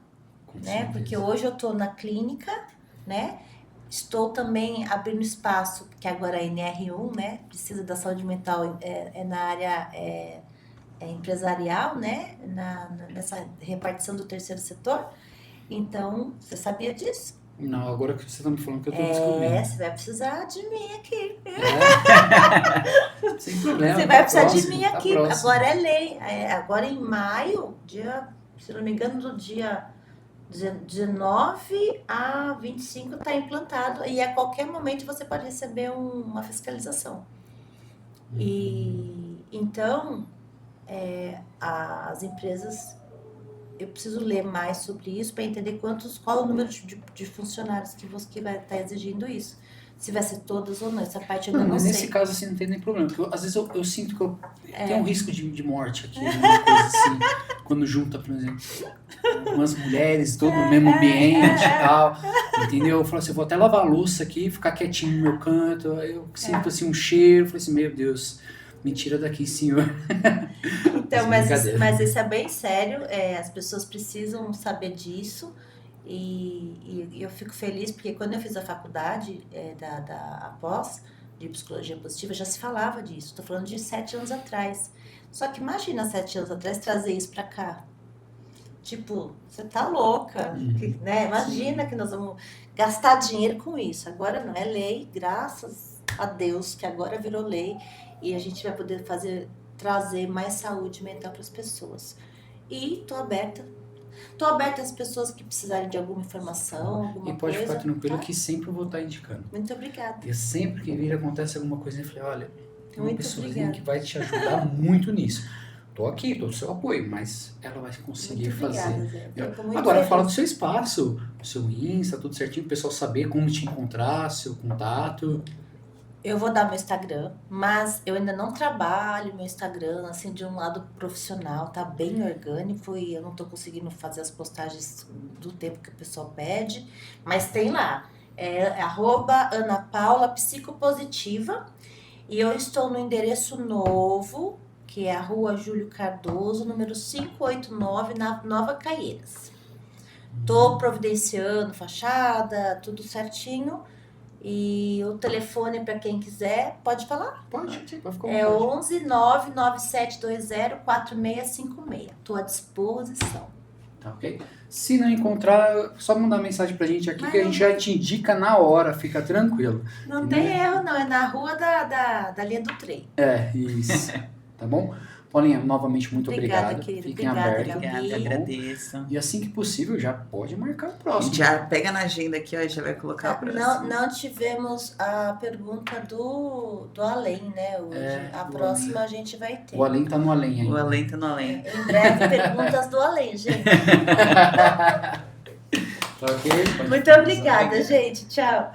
né? Porque hoje eu tô na clínica, né? Estou também abrindo espaço, que agora é NR1, né? Precisa da saúde mental na área empresarial, né? Nessa repartição do terceiro setor. Então, você sabia disso? Não, agora que você está me falando que eu estou descobrindo. Você vai precisar de mim aqui. Sem problema. Você vai precisar de mim aqui. Agora é lei. Agora em maio, se não me engano, do dia 19 a 25 está implantado e a qualquer momento você pode receber uma fiscalização. E então as empresas, eu preciso ler mais sobre isso para entender qual é o número de funcionários que vai estar exigindo isso. Se vai ser todas ou não, essa parte eu ainda Não, não mas sei. nesse caso assim não tem nem problema, porque às vezes eu sinto que eu tenho um risco de morte aqui, uma coisa assim, quando junta, por exemplo, umas mulheres, todo no mesmo ambiente e tal, entendeu? Eu falo assim, eu vou até lavar a louça aqui, ficar quietinho no meu canto, aí eu sinto assim um cheiro, falei assim, meu Deus, me tira daqui, senhor. Então, Brincadeira. mas isso é bem sério, as pessoas precisam saber disso. E eu fico feliz porque quando eu fiz a faculdade da pós de psicologia positiva, já se falava disso. Estou falando de 7 anos atrás. Só que imagina 7 anos atrás trazer isso para cá. Tipo, você tá louca, né? Imagina que nós vamos gastar dinheiro com isso. Agora não, é lei, graças a Deus que agora virou lei e a gente vai poder trazer mais saúde mental para as pessoas. E tô aberta às pessoas que precisarem de alguma informação, alguma E pode coisa. ficar tranquilo tá? que sempre eu vou estar indicando. Muito obrigada. E sempre que vir acontece alguma coisa, eu falei, olha, tem uma Muito pessoazinha obrigada. que vai te ajudar muito nisso. Tô aqui, tô do seu apoio, mas ela vai conseguir Muito obrigada, fazer. Zé. Eu tô muito Agora, feliz. fala do seu espaço, do seu Insta, tudo certinho, o pessoal saber como te encontrar, seu contato. Eu vou dar meu Instagram, mas eu ainda não trabalho meu Instagram, assim, de um lado profissional, tá bem orgânico e eu não tô conseguindo fazer as postagens do tempo que o pessoal pede, mas tem lá, @AnaPaulaPsicopositiva e eu estou no endereço novo, que é a Rua Júlio Cardoso, número 589, na Nova Caieiras. Tô providenciando fachada, tudo certinho. E o telefone para quem quiser, pode falar? Pode ficar à É vontade. 11 99720 4656. Tô à disposição. Tá, ok? Se não encontrar, só mandar mensagem pra gente aqui Mas que a não gente já te indica na hora, fica tranquilo. Não tem erro, não. É na rua da linha do trem. É, isso. Tá bom? Paulinha, novamente, muito Obrigada, obrigado. querida. Fiquem Obrigada, abertos. Gabi. Obrigada, tá bom? agradeço. E assim que possível, já pode marcar o A próximo. gente já pega na agenda aqui, ó, e já vai colocar o próximo. Não tivemos a pergunta do além, né? Hoje. A do próxima a gente vai ter. O além tá no além O ainda. além tá no além. Em breve, perguntas do além, gente. Tá ok? Pode Muito finalizar. obrigada, gente. Tchau.